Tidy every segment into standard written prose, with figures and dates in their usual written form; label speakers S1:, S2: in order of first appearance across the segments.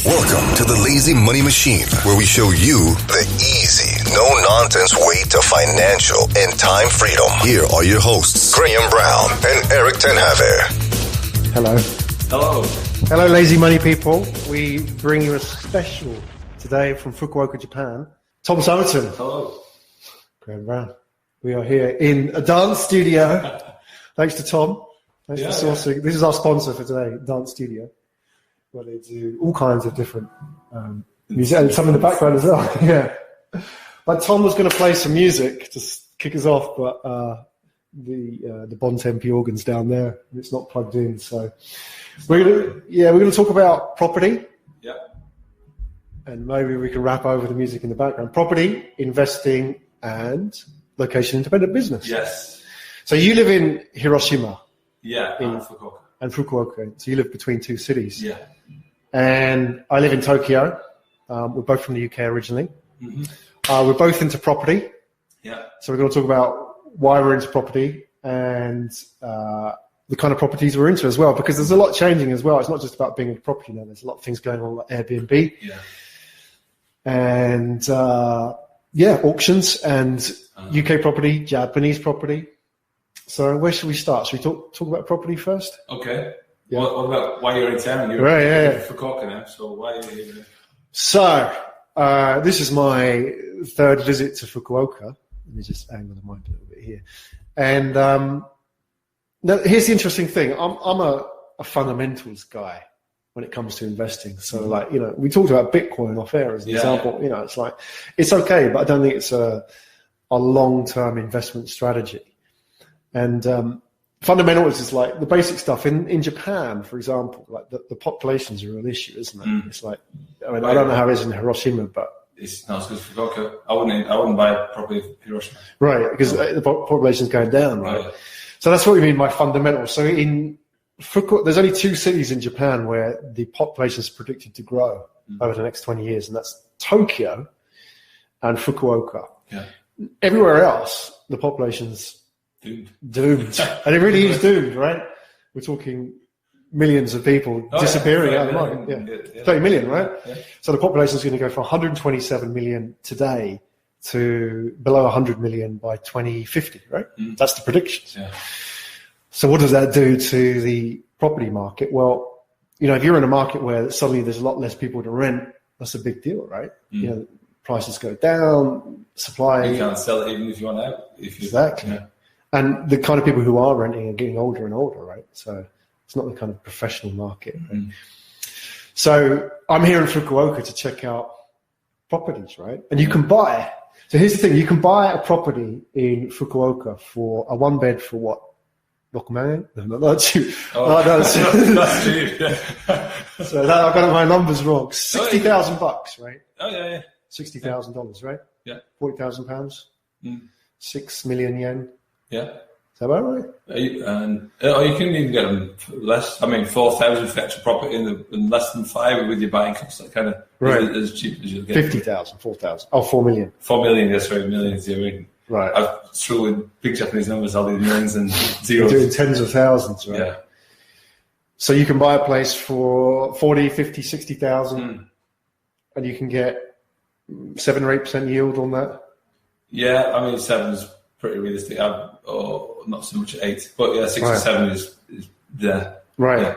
S1: Welcome to the Lazy Money Machine, where we show you the easy, no-nonsense way to financial and time freedom. Here are your hosts, Graham Brown and Erik
S2: Hello.
S3: Hello.
S2: Hello, Lazy Money people. We bring you a special today from Fukuoka, Japan. Tom Southerton.
S3: Hello.
S2: Graham Brown. We are here in a dance studio. Thanks to Tom. Thanks for sourcing. Yeah. This is our sponsor for today, Dance Studio, where they do all kinds of different music, and some in the background as well. Yeah. But Tom was going to play some music to kick us off, but the Bontempi organ's down there, and it's not plugged in. So we're going to talk about property.
S3: Yeah. And
S2: maybe we can wrap over the music in the background. Property, investing, and location-independent business.
S3: Yes.
S2: So you live in Hiroshima.
S3: Yeah, in Fukuoka.
S2: And Fukuoka. So you live between two cities.
S3: Yeah.
S2: And I live in Tokyo. We're both from the UK originally. Mm-hmm. We're both into property.
S3: Yeah.
S2: So we're going to talk about why we're into property and the kind of properties we're into as well, because there's a lot changing as well. It's not just about being a property now. There's a lot of things going on like Airbnb.
S3: Yeah.
S2: And auctions and UK property, Japanese property. So where should we start? Should we talk about property first?
S3: Okay.
S2: Yeah.
S3: What about why you're in town? You're in Fukuoka now, so why are you here?
S2: So this is my third visit to Fukuoka. Let me just angle the mic a little bit here. And now here's the interesting thing. I'm a fundamentals guy when it comes to investing. So we talked about Bitcoin off air as an example. Yeah. It's like, it's okay, but I don't think it's a long-term investment strategy. And fundamentals is like the basic stuff. In Japan, for example, like the population's a real issue, isn't it? It's like, I don't know how it is in Hiroshima, but
S3: it's not as good as Fukuoka. I wouldn't buy property in Hiroshima.
S2: Right, because the population's going down, right? So that's what we mean by fundamentals. So in Fukuoka, there's only two cities in Japan where the population is predicted to grow over the next 20 years, and that's Tokyo and Fukuoka.
S3: Yeah.
S2: Everywhere else, the population's doomed. And it really is doomed, right? We're talking millions of people disappearing out of the market. Yeah. 30 million, right? Yeah. So the population is going to go from 127 million today to below 100 million by 2050, right? That's the predictions.
S3: Yeah.
S2: So what does that do to the property market? Well, if you're in a market where suddenly there's a lot less people to rent, that's a big deal, right? Prices go down, supply.
S3: You can't sell it even if you want out.
S2: Exactly. Yeah. And the kind of people who are renting are getting older and older, right? So it's not the kind of professional market. Right? So I'm here in Fukuoka to check out properties, right? And you can buy. So here's the thing. You can buy a property in Fukuoka for a one bed for what? 6 million? No, that's cheap.
S3: That's cheap.
S2: So I got my numbers wrong. $60,000, right?
S3: Oh, yeah.
S2: $60,000, right?
S3: Yeah.
S2: £40,000. 6 million yen.
S3: Yeah.
S2: Is that about right?
S3: You can even get them for less. 4,000 for extra property in less than 5 with your buying costs. That kind of as cheap as you'll get.
S2: 50,000, 4,000. Oh, 4 million.
S3: 4 million, yes, sorry, millions.
S2: Right.
S3: I've struggled with big Japanese numbers. I'll do millions and zeros.
S2: You're doing tens of thousands, right?
S3: Yeah. So
S2: you can buy a place for 40, 50, 60,000, and you can get 7 or 8% yield on that.
S3: Yeah, 7 is pretty realistic. Not so much at 8, but 6 or 7 is there.
S2: Right.
S3: Yeah.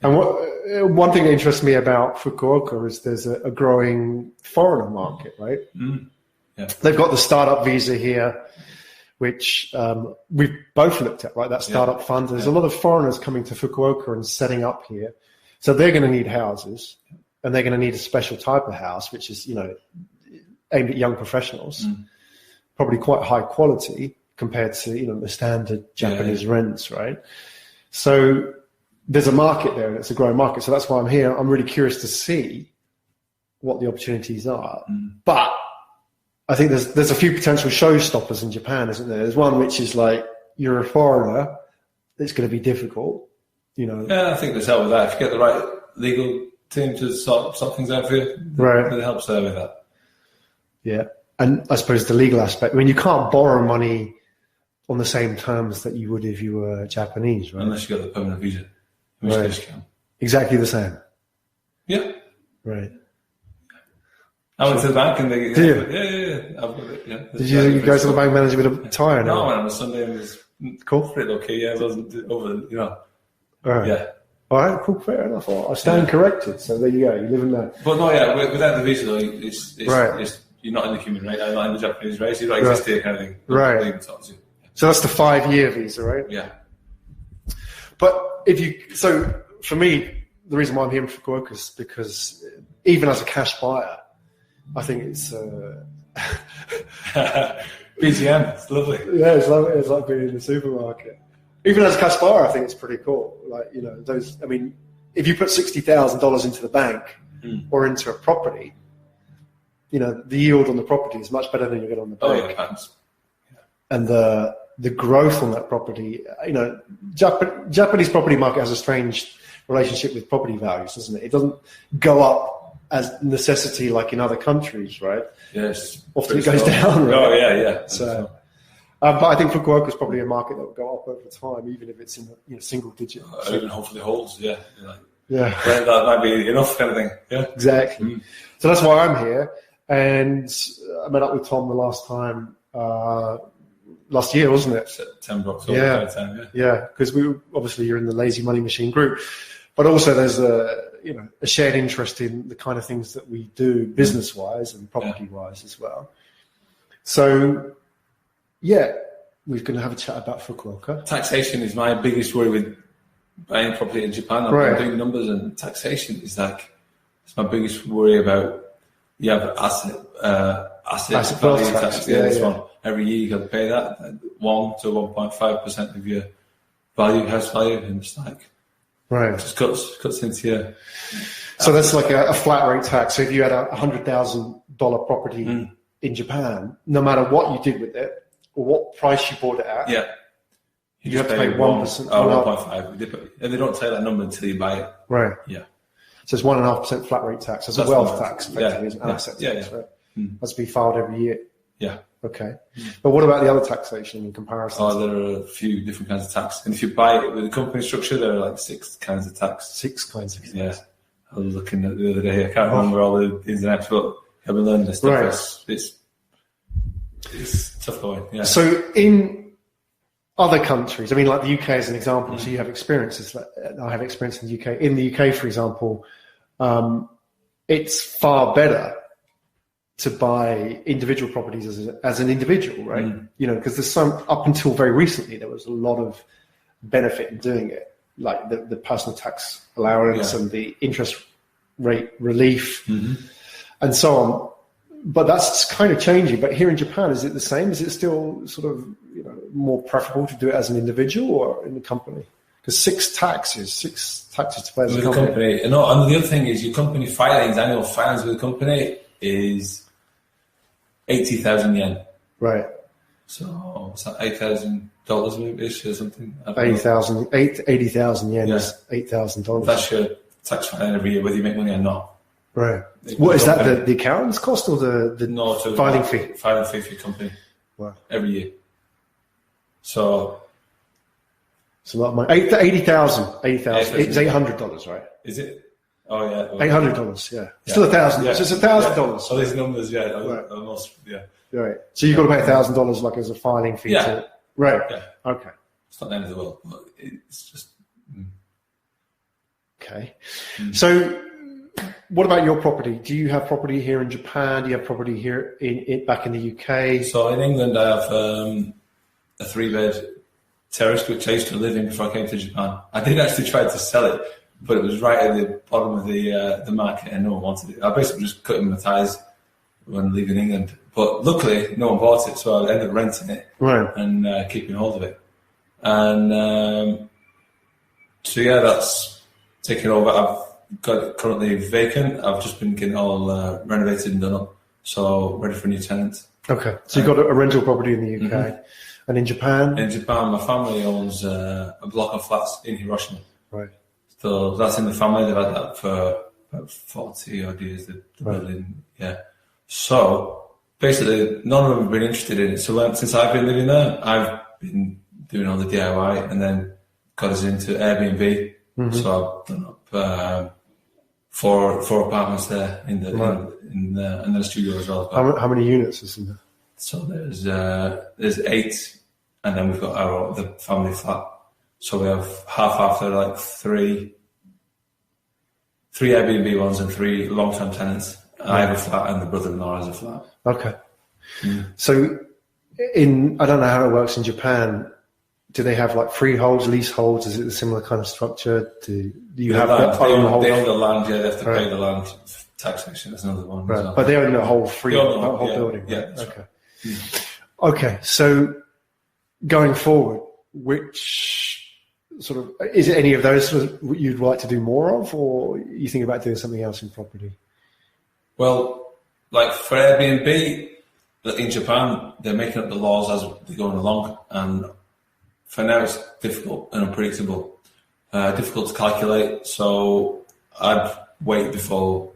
S2: And one thing that interests me about Fukuoka is there's a growing foreigner market, right?
S3: Yeah.
S2: They've got the startup visa here, which we've both looked at, right? That startup fund. There's a lot of foreigners coming to Fukuoka and setting up here. So they're going to need houses, and they're going to need a special type of house, which is, aimed at young professionals, probably quite high quality compared to, the standard Japanese rents, right? So there's a market there, and it's a growing market. So that's why I'm here. I'm really curious to see what the opportunities are. But I think there's a few potential showstoppers in Japan, isn't there? There's one which is like, you're a foreigner, it's going to be difficult,
S3: Yeah, I think there's help with that. If you get the right legal team to sort things out for you,
S2: right,
S3: it helps there with that.
S2: Yeah, and I suppose the legal aspect. You can't borrow money on the same terms that you would if you were Japanese, right?
S3: Unless you got the permanent visa, in which case you can.
S2: Exactly the same.
S3: Yeah.
S2: Right.
S3: I went to the bank and they...
S2: Did
S3: you? Yeah. I've got it, yeah.
S2: Did you go to the bank manager with a tie on?
S3: No, I went on a Sunday and it was
S2: cool.
S3: Pretty okay, yeah. It wasn't over,
S2: All right.
S3: Yeah.
S2: All right, cool, fair enough. I stand corrected, so there you go. You live in there.
S3: But no, yeah, without the visa, though, it's you're not in the human race, not in the Japanese race. You don't exist here, kind of thing.
S2: Right. So that's the 5-year visa, right?
S3: Yeah.
S2: But so for me, the reason why I'm here in Fukuoka is because even as a cash buyer, I think it's
S3: BGM, it's lovely.
S2: Yeah, it's lovely. It's like being in the supermarket. Even as a cash buyer, I think it's pretty cool. Like, if you put $60,000 into the bank or into a property, the yield on the property is much better than you get on the bank.
S3: Oh, yeah.
S2: And the growth on that property, Japanese property market has a strange relationship with property values, doesn't it? It doesn't go up as necessity like in other countries, right?
S3: Yes.
S2: Often it goes down, right?
S3: Oh, yeah.
S2: So, but I think Fukuoka is probably a market that will go up over time, even if it's in single digit.
S3: Even hopefully holds, yeah.
S2: Yeah.
S3: That might be enough kind of thing, yeah.
S2: Exactly. So that's why I'm here. And I met up with Tom the last time, last year, wasn't it?
S3: September, October,
S2: yeah. Because you're in the Lazy Money Machine group, but also there's a shared interest in the kind of things that we do business-wise and property-wise as well. So, we're going to have a chat about Fukuoka.
S3: Taxation is my biggest worry with buying property in Japan. I've been doing numbers, and taxation is it's my biggest worry about. You have asset value tax. One. Every year you got to pay that 1 to 1.5% of your house value, and it's just cuts into your.
S2: So that's like a flat rate tax. So if you had a $100,000 property in Japan, no matter what you did with it or what price you bought it at, you have to pay 1%.
S3: 1.5. And they don't tell that number until you buy it.
S2: Right.
S3: Yeah.
S2: So it's 1.5% flat rate tax. That's a wealth tax, effectively, an asset tax, right? Has to be filed every year.
S3: Yeah.
S2: Okay. But what about the other taxation in comparison?
S3: There are a few different kinds of tax. And if you buy it with a company structure, there are like 6 kinds of tax.
S2: 6 kinds of tax.
S3: Yeah. I was looking at the other day. I can't remember all the ins and outs, but I've been learning this stuff. Right. It's tough going. Yeah.
S2: So in other countries, like the UK as an example, so you have experiences. I have experience in the UK. In the UK, for example, it's far better to buy individual properties as an individual, right? Because there's up until very recently, there was a lot of benefit in doing it, like the personal tax allowance and the interest rate relief and so on. But that's kind of changing. But here in Japan, is it the same? Is it still sort of more preferable to do it as an individual or in the company? Because 6 taxes to pay as a company.
S3: And the other thing is your company filings, annual filings with the company is 80,000 yen.
S2: Right.
S3: So it's like $8,000 maybe or something.
S2: 80,000 yen is $8,000.
S3: That's your tax filing every year, whether you make money or not.
S2: Right. What is that? The accountant's cost or the filing fee?
S3: Filing fee for your company.
S2: Wow.
S3: Every year. So
S2: it's a lot of money. 80,000. It's $800, right?
S3: Is it? Oh yeah.
S2: $800. Yeah. Still $1,000.
S3: Yeah.
S2: So it's $1,000.
S3: All these numbers,
S2: Right.
S3: Almost, yeah.
S2: Right. So you've got to pay $1,000 like as a filing fee.
S3: Yeah.
S2: Right.
S3: Yeah.
S2: Okay.
S3: It's not the end of the world, but it's just.
S2: Okay. So. What about your property? Do you have property here in Japan? Do you have property here back in the UK?
S3: So in England, I have a 3-bed terrace, which I used to live in before I came to Japan. I did actually try to sell it, but it was right at the bottom of the market and no one wanted it. I basically just cut my ties when leaving England. But luckily, no one bought it, so I ended up renting it and keeping hold of it. And that's taken over. I've got it currently vacant. I've just been getting all renovated and done up, so ready for a new tenant. Okay,
S2: so you've got a rental property in the UK, and in Japan?
S3: In Japan, my family owns a block of flats in Hiroshima.
S2: Right.
S3: So that's in the family. They've had that for about 40 odd years. The building, yeah. So basically, none of them have been interested in it. So since I've been living there, I've been doing all the DIY, and then got us into Airbnb. So I've done up four apartments there in the and then a studio as well.
S2: How many units is in there?
S3: So there's 8, and then we've got the family flat. So we have half. They're like three Airbnb ones and 3 long-term tenants. I have a flat, and the brother-in-law has a flat.
S2: Okay. So I don't know how it works in Japan. Do they have like freeholds, leaseholds? Is it a similar kind of structure? Do you have that?
S3: They own the land, yeah. They have to pay the land taxation. That's another one.
S2: Right.
S3: As well.
S2: But they own the whole building.
S3: Yeah.
S2: Okay. Okay. So going forward, which sort of is it any of those you'd like to do more of, or you think about doing something else in property?
S3: Well, like for Airbnb in Japan, they're making up the laws as they're going along, and for now it's difficult and unpredictable, difficult to calculate. So I'd wait before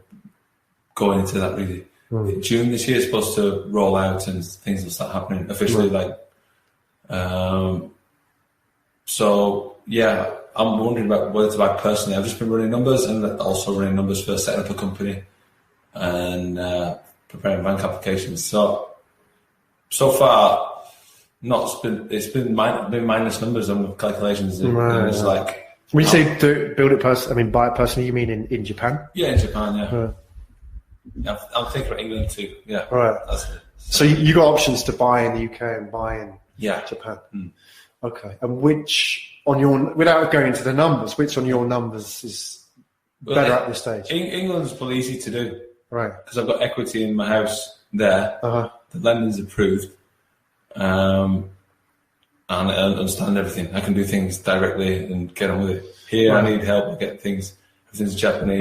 S3: going into that really. June this year is supposed to roll out and things will start happening officially. So yeah, I'm wondering about whether to buy personally. I've just been running numbers and also running numbers for setting up a company and preparing bank applications. So far, it's been minus numbers on the calculations. And it's like
S2: when you say build it personally, buy it personally. You mean in Japan?
S3: Yeah, in Japan. Yeah. I'm thinking about England too. Yeah.
S2: Right.
S3: That's it.
S2: So you got options to buy in the UK and buy in Japan. Okay. And which on your, without going into the numbers, which on your numbers is better at this stage?
S3: England's probably easy to do.
S2: Right.
S3: Because I've got equity in my house there. The lending's approved. And I understand everything. I can do things directly and get on with it. Here I need help. I get things. Everything's Japanese.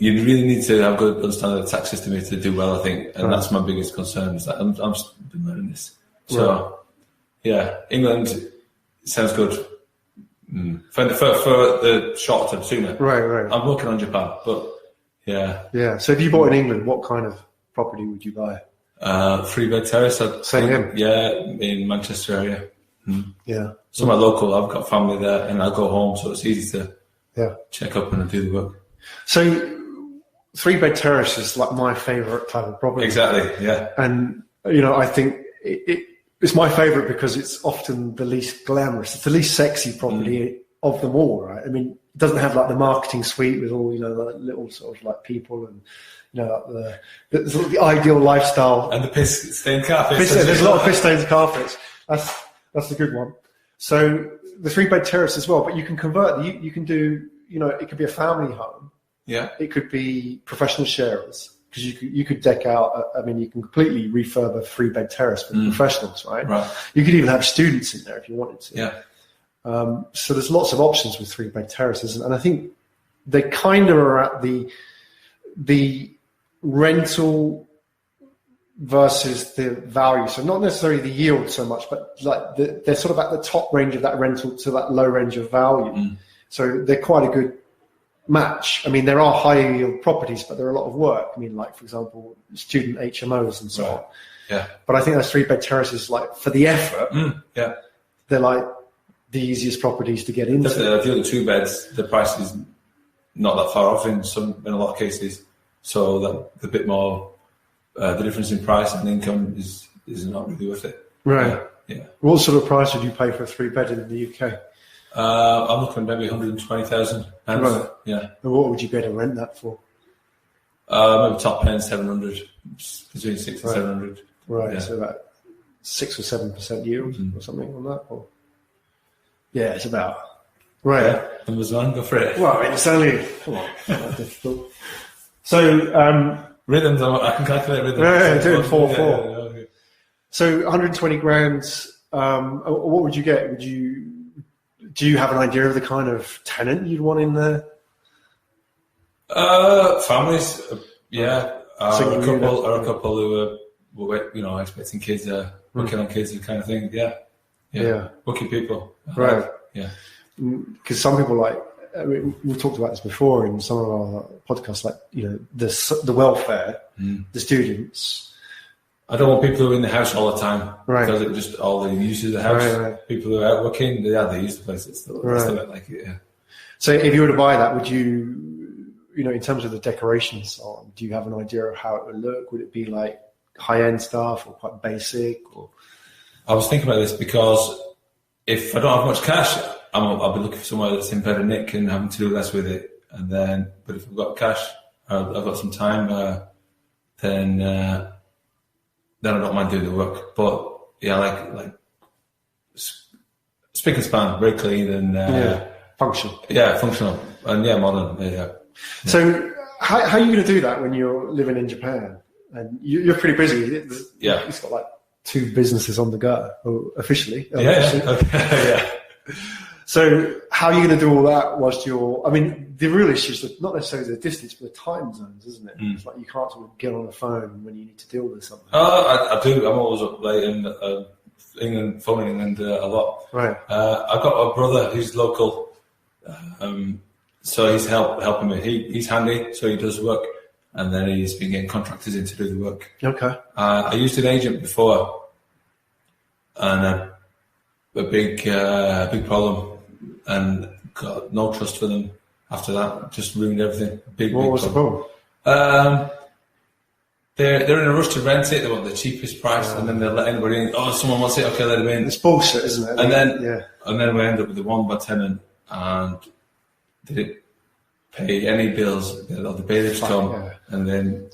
S3: You really need to have good understanding of the tax system here to do well, I think, and that's my biggest concern. Is that I'm been learning this. So, England sounds good for the short term sooner. Right. I'm working on Japan, but yeah.
S2: So if you bought in England, what kind of property would you buy?
S3: 3-bed terrace.
S2: Same.
S3: Yeah, in Manchester area.
S2: Yeah.
S3: Somewhere local. I've got family there, and I go home, so it's easy to check up and do the work.
S2: So 3-bed terrace is like my favourite type of property.
S3: Exactly, yeah.
S2: And, I think it's my favourite because it's often the least glamorous. It's the least sexy property of them all, right? It doesn't have like the marketing suite with all, the little sort of like people and, the sort of the ideal lifestyle.
S3: And the piss-stained carpets.
S2: There's a lot of piss-stained carpets. That's the good one. So the 3-bed terrace as well, but you can convert. You can do, it could be a family home.
S3: Yeah.
S2: It could be professional sharers because you could deck out. You can completely refurb a 3-bed terrace for professionals, right? Right. You could even have students in there if you wanted to.
S3: Yeah.
S2: So there's lots of options with 3-bed terraces, and I think they kind of are at the rental versus the value. So not necessarily the yield so much, but like they're sort of at the top range of that rental to that low range of value. So they're quite a good match. There are high yield properties, but they're a lot of work. Like, for example, student HMOs and so on.
S3: Yeah.
S2: But I think those 3-bed terraces, like for the effort, they're like the easiest properties to get into.
S3: Definitely. I feel the 2 beds, the price is not that far off in a lot of cases. So that the bit more, the difference in price and income is not really worth it.
S2: Right.
S3: Yeah.
S2: What sort of price would you pay for a 3-bed in the UK?
S3: I'm looking maybe 120,000 pounds. Right. Yeah.
S2: And what would you be able to rent that for?
S3: Maybe top end 700, between 6 and 700.
S2: Right. Yeah. So about 6 or 7% yield or something on that. Or it's about right.
S3: Numbers one, go for it.
S2: Well, it's only not difficult. So
S3: rhythms, I can calculate rhythms.
S2: Yeah, doing 4/4. Yeah. So 120 grand. What would you get? Do you have an idea of the kind of tenant you'd want in there?
S3: Families, a couple who are expecting kids, working on kids, that kind of thing. Yeah. Working people,
S2: right?
S3: Yeah,
S2: because some people we've talked about this before in some of our podcasts, the welfare, the students,
S3: I don't want people who are in the house all the time,
S2: right?
S3: Because it just all the use of the house.
S2: Right.
S3: People who are out working, they use the place. It's still like it. Yeah.
S2: So if you were to buy that, would you, in terms of the decorations, do you have an idea of how it would look? Would it be like high-end stuff or quite basic? Or
S3: I was thinking about this because if I don't have much cash, I'll be looking for somewhere that's in better nick and having to do less with it. But if I've got cash, I've got some time, then I don't mind doing the work. But yeah, like spick and span, very clean and
S2: functional.
S3: Yeah, functional and modern. Yeah.
S2: So how are you going to do that when you're living in Japan and you're pretty busy?
S3: Yeah,
S2: it's got like 2 businesses on the go officially.
S3: Yeah.
S2: So how are you going to do all that whilst the real issue is not necessarily the distance, but the time zones, isn't it? It's like you can't sort of get on the phone when you need to deal with something.
S3: I do. I'm always up late in England, phoning England a lot.
S2: Right.
S3: I've got a brother who's local, so he's helping me. He's handy, so he does work, and then he's been getting contractors in to do the work.
S2: Okay.
S3: I used an agent before, and a big problem, and got no trust for them after that. Just ruined everything.
S2: What was the problem?
S3: They're in a rush to rent it. They want the cheapest price, and then they'll let anybody in. Oh, someone wants it. Okay, let them in.
S2: It's bullshit, isn't it?
S3: And then we end up with the one by tenant, and they didn't pay any bills. The bailiffs come, and then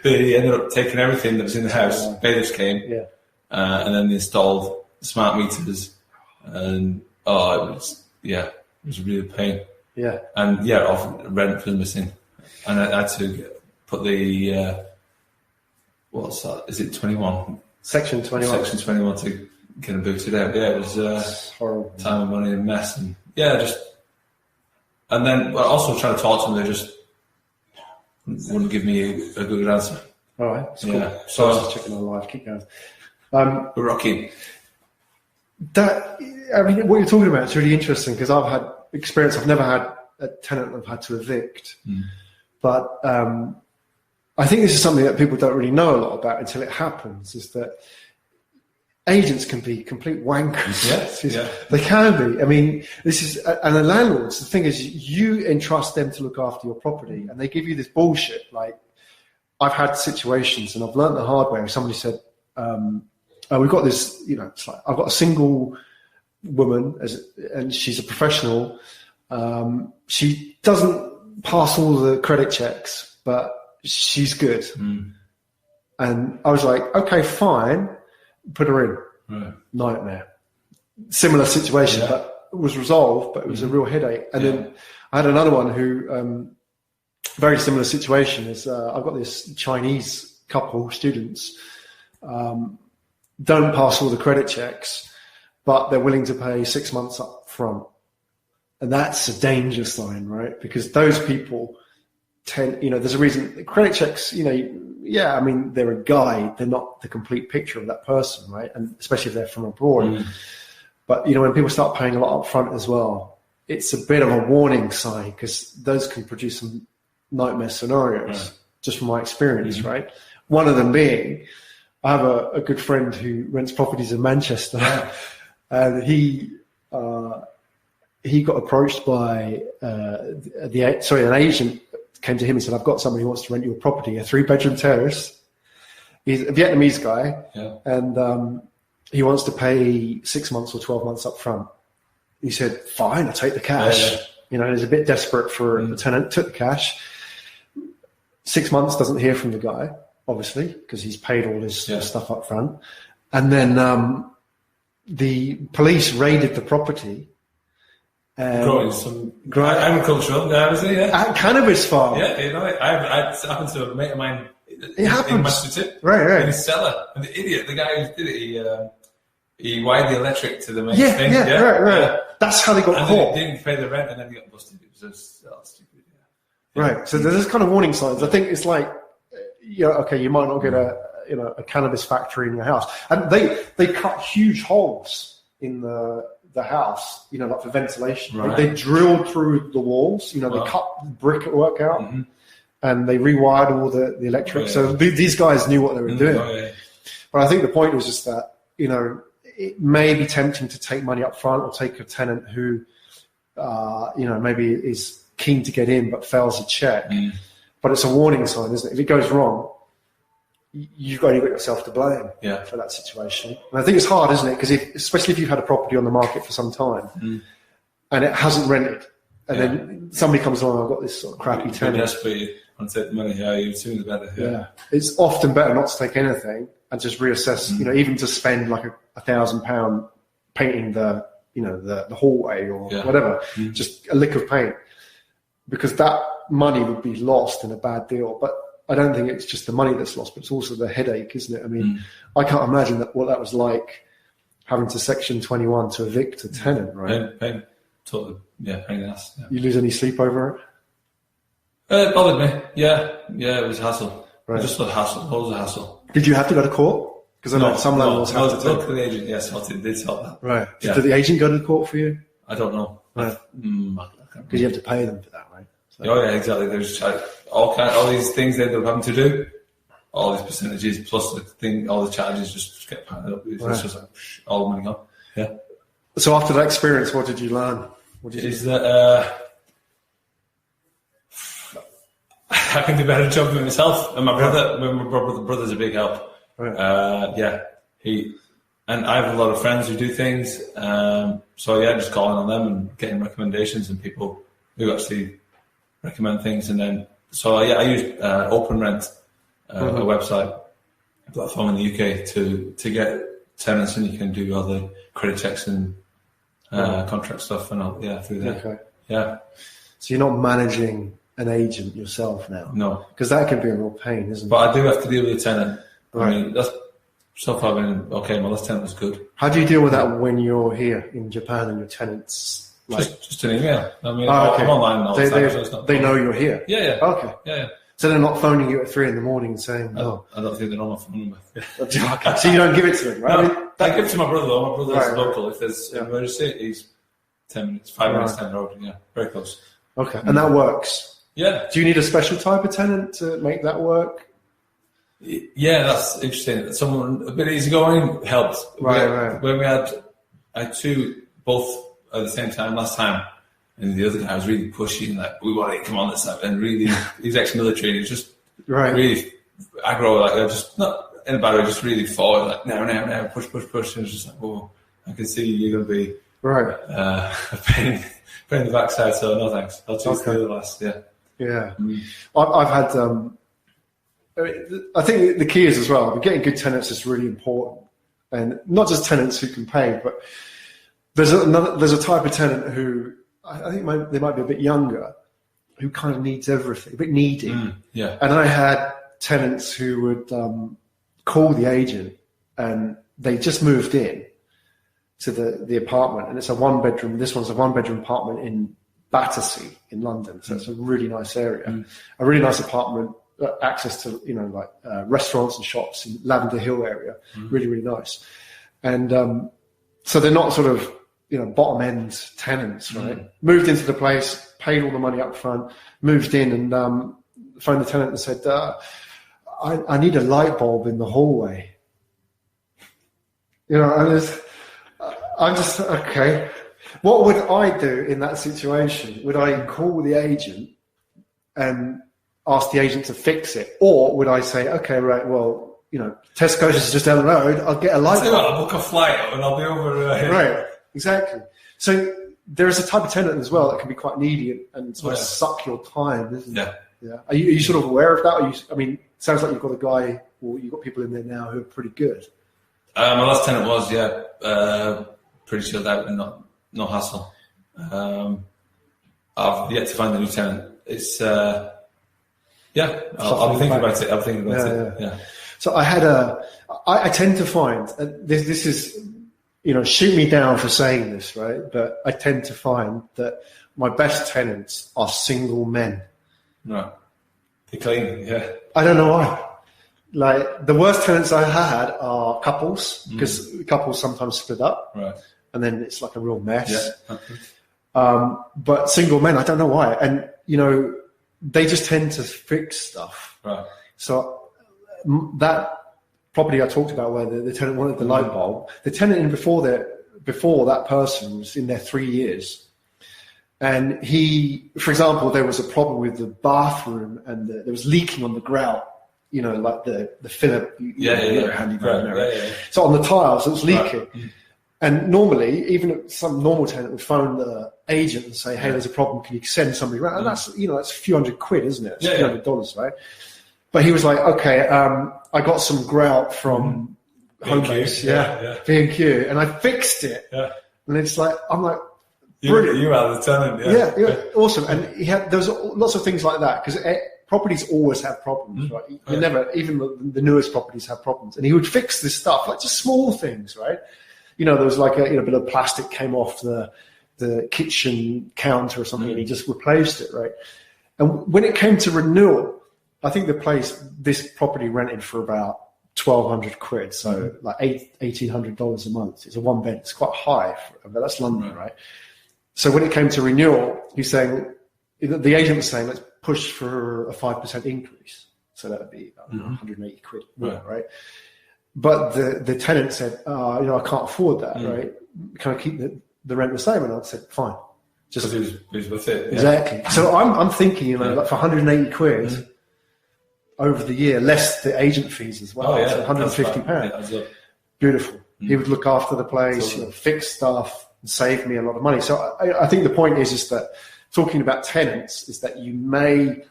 S3: they ended up taking everything that was in the house. Bailiffs came, and then they installed smart meters, and it was a real pain.
S2: Yeah,
S3: and often rent was missing, and I had to put the what's that? Is it 21?
S2: Section 21.
S3: Section 21 to get them booted out. Yeah, it was
S2: horrible.
S3: Time and money and mess, and and then also trying to talk to them, they just wouldn't give me a good answer.
S2: All right, it's cool.
S3: Yeah.
S2: So I was just checking on live. Keep going.
S3: We're rocking.
S2: What you're talking about is really interesting because I've had experience. I've never had a tenant I've had to evict, but I think this is something that people don't really know a lot about until it happens. Is that agents can be complete wankers.
S3: Yeah.
S2: They can be. I mean, and the landlords, the thing is, you entrust them to look after your property and they give you this bullshit. Like, I've had situations and I've learned the hard way. Somebody said, we've got this, it's like, I've got a single woman and she's a professional. She doesn't pass all the credit checks, but she's good. And I was like, okay, fine. Put her in.
S3: Right.
S2: Nightmare. Similar situation, but it was resolved, but it was a real headache. And then I had another one who, very similar situation is, I've got this Chinese couple, students, don't pass all the credit checks, but they're willing to pay 6 months up front. And that's a danger sign, right? Because those people there's a reason credit checks, they're a guide. They're not the complete picture of that person, right? And especially if they're from abroad. But, when people start paying a lot up front as well, it's a bit of a warning sign because those can produce some nightmare scenarios, just from my experience, right? One of them being, I have a good friend who rents properties in Manchester, and he got approached by an agent came to him and said, I've got somebody who wants to rent you a property, a 3-bedroom terrace. He's a Vietnamese guy, and he wants to pay 6 months or 12 months up front. He said, fine, I'll take the cash. He's a bit desperate for the tenant, took the cash. 6 months, doesn't hear from the guy, obviously, because he's paid all his stuff up front. And then the police raided the property.
S3: Growing some agricultural, obviously,
S2: cannabis farm.
S3: Yeah, I happened to a mate of mine.
S2: It happens.
S3: In Massachusetts,
S2: right.
S3: In his cellar, and the idiot, the guy who did it, he wired the electric to the main thing. Right.
S2: That's how they got caught.
S3: They didn't pay the rent, and then he got busted. It was just stupid.
S2: Right. So there's this kind of warning signs. I think it's like, you might not get a cannabis factory in your house, and they cut huge holes in the house, like for ventilation.
S3: Right.
S2: They drilled through the walls. They cut brickwork out, and they rewired all the electric.
S3: Oh, yeah.
S2: So these guys knew what they were doing.
S3: Oh, yeah.
S2: But I think the point was just that, you know, it may be tempting to take money up front or take a tenant who, you know, maybe is keen to get in but fails a check. But it's a warning sign, isn't it? If it goes wrong, you've only got yourself to blame for that situation. And I think it's hard, isn't it? Because especially if you've had a property on the market for some time and it hasn't rented, and then somebody comes along, I've got this sort of crappy tenant.
S3: Desperately want to take the money, you sooner the better.
S2: Yeah. It's often better not to take anything and just reassess, you know, even to spend like £1,000 painting the hallway or whatever, just a lick of paint, because that money would be lost in a bad deal. But I don't think it's just the money that's lost, but it's also the headache, isn't it? I mean, I can't imagine what that was like, having to Section 21 to evict a tenant, right?
S3: Pain. Totally, pain ass. Yeah.
S2: You lose any sleep over it?
S3: It bothered me. Yeah, it was a hassle.
S2: Right.
S3: Just a hassle, loads of hassle.
S2: Did you have to go to court? Because I know some landlords have to
S3: talk to the agent. Yes, I did help that.
S2: Right. Did the agent go to the court for you?
S3: I don't know.
S2: Right. Because you have to pay them for that, right? So.
S3: Oh yeah, exactly. There's all these things they end up having to do, all these percentages plus all the charges just get padded up. It's just like all the money gone. Yeah.
S2: So after that experience, what did you learn?
S3: That I can do a better job than myself, and my brother's a big help.
S2: Right.
S3: He and I have a lot of friends who do things. Just calling on them and getting recommendations and people who actually recommend things, and then I use Open Rent, a website platform in the UK to get tenants, and you can do all the credit checks and contract stuff and all through there.
S2: Okay.
S3: Yeah.
S2: So you're not managing an agent yourself now?
S3: No,
S2: because that can be a real pain, isn't it?
S3: But I do have to deal with a tenant.
S2: Right.
S3: I mean, that's so far been okay. My last tenant was good.
S2: How do you deal with that when you're here in Japan and your tenants?
S3: Just an email. I mean, I'm online all the time, so it's not
S2: they know you're here?
S3: Yeah.
S2: Okay.
S3: Yeah.
S2: So they're not phoning you at 3 a.m. and saying,
S3: I don't think they know my phone number.
S2: Okay. So you don't give it to them, right?
S3: No, I give it to my brother, though. My brother's local. If there's an emergency, he's 10 minutes, 5 minutes down the road. Yeah, very close.
S2: Okay. And that works?
S3: Yeah.
S2: Do you need a special type of tenant to make that work?
S3: Yeah, that's interesting. Someone a bit easygoing helped.
S2: Right.
S3: When I had two, both at the same time last time, and the other guy was really pushy and like, we want it, come on, let's have it. And really, he's ex-military, and he's just really aggro, like just not in a bad way, just really forward, like now, push. And it's just like, oh, I can see you're going to be a pain in the backside, so no thanks. I'll choose the other last,
S2: Yeah. I've had, I think the key is as well, getting good tenants is really important. And not just tenants who can pay, but there's a type of tenant who, I think they might be a bit younger, who kind of needs everything, a bit needy. And I had tenants who would call the agent, and they just moved in to the apartment, and it's a one-bedroom. This one's a one-bedroom apartment in Battersea in London, so it's a really nice area, a really nice apartment, access to restaurants and shops in Lavender Hill area, really nice. And so they're not sort of bottom end tenants, right? Moved into the place, paid all the money up front, moved in, and phoned the tenant and said, I need a light bulb in the hallway. I'm just okay. What would I do in that situation? Would I call the agent and ask the agent to fix it? Or would I say, okay, right, well, Tesco's is just down the road, I'll get a light bulb.
S3: I'll book a flight and I'll be over here.
S2: Right, exactly. So there is a type of tenant as well that can be quite needy and sort of suck your time, isn't it? Yeah. Are you sort of aware of that? It sounds like you've got a guy, or you've got people in there now who are pretty good.
S3: My last tenant was, pretty chilled out and no hassle. I've yet to find a new tenant. It's, I'll be thinking about it. Yeah.
S2: So I tend to find, this is, shoot me down for saying this, right? But I tend to find that my best tenants are single men.
S3: Right. They're clean, yeah.
S2: I don't know why. Like, the worst tenants I had are couples, because couples sometimes split up.
S3: Right.
S2: And then it's like a real mess.
S3: Yeah.
S2: But single men, I don't know why. And, they just tend to fix stuff.
S3: Right.
S2: So that property I talked about where the tenant wanted the light bulb, the tenant in before that person was in there 3 years. And for example, there was a problem with the bathroom and there was leaking on the grout, like the filler, handyman area. So on the tiles, it was leaking. Right. And normally, even some normal tenant would phone the agent and say, "Hey, there's a problem. Can you send somebody around?" And that's, that's a few $100, isn't it? It's a few $100, right? But he was like, "Okay, I got some grout from Homebase, B&Q, and I fixed it." Yeah. And it's like, I'm like, brilliant.
S3: You are the tenant,
S2: yeah, awesome. And there was lots of things like that because properties always have problems, right? You never, even the newest properties have problems. And he would fix this stuff, like just small things, right? There was like a bit of plastic came off the kitchen counter or something, and he just replaced it, right? And when it came to renewal, I think this property rented for about £1,200, so like $1,800 a month. It's a one bed. It's quite high, but that's London, right? So when it came to renewal, the agent was saying, let's push for a 5% increase. So that would be £180 more, right? But the tenant said, I can't afford that, right? Can I keep the rent the same? And I said, fine.
S3: Just because he was with it.
S2: Exactly. Yeah. So I'm thinking, like for £180 over the year, less the agent fees as well. So £150. Yeah, beautiful. He would look after the place, fix stuff, and save me a lot of money. So I think the point is that talking about tenants is that you may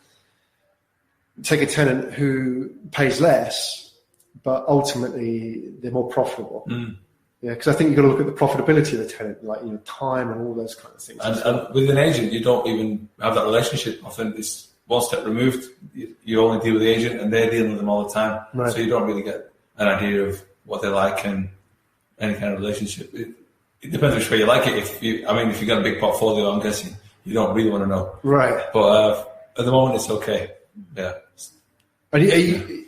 S2: take a tenant who pays less, but ultimately they're more profitable. Yeah, because I think you've got to look at the profitability of the tenant, like time and all those kind of things.
S3: And with an agent, you don't even have that relationship. Often it's one step removed. You only deal with the agent, and they're dealing with them all the time. Right. So you don't really get an idea of what they like and any kind of relationship. It depends which way you like it. If you've got a big portfolio, I'm guessing you don't really want to know.
S2: Right.
S3: But at the moment, it's okay. Yeah.
S2: Are you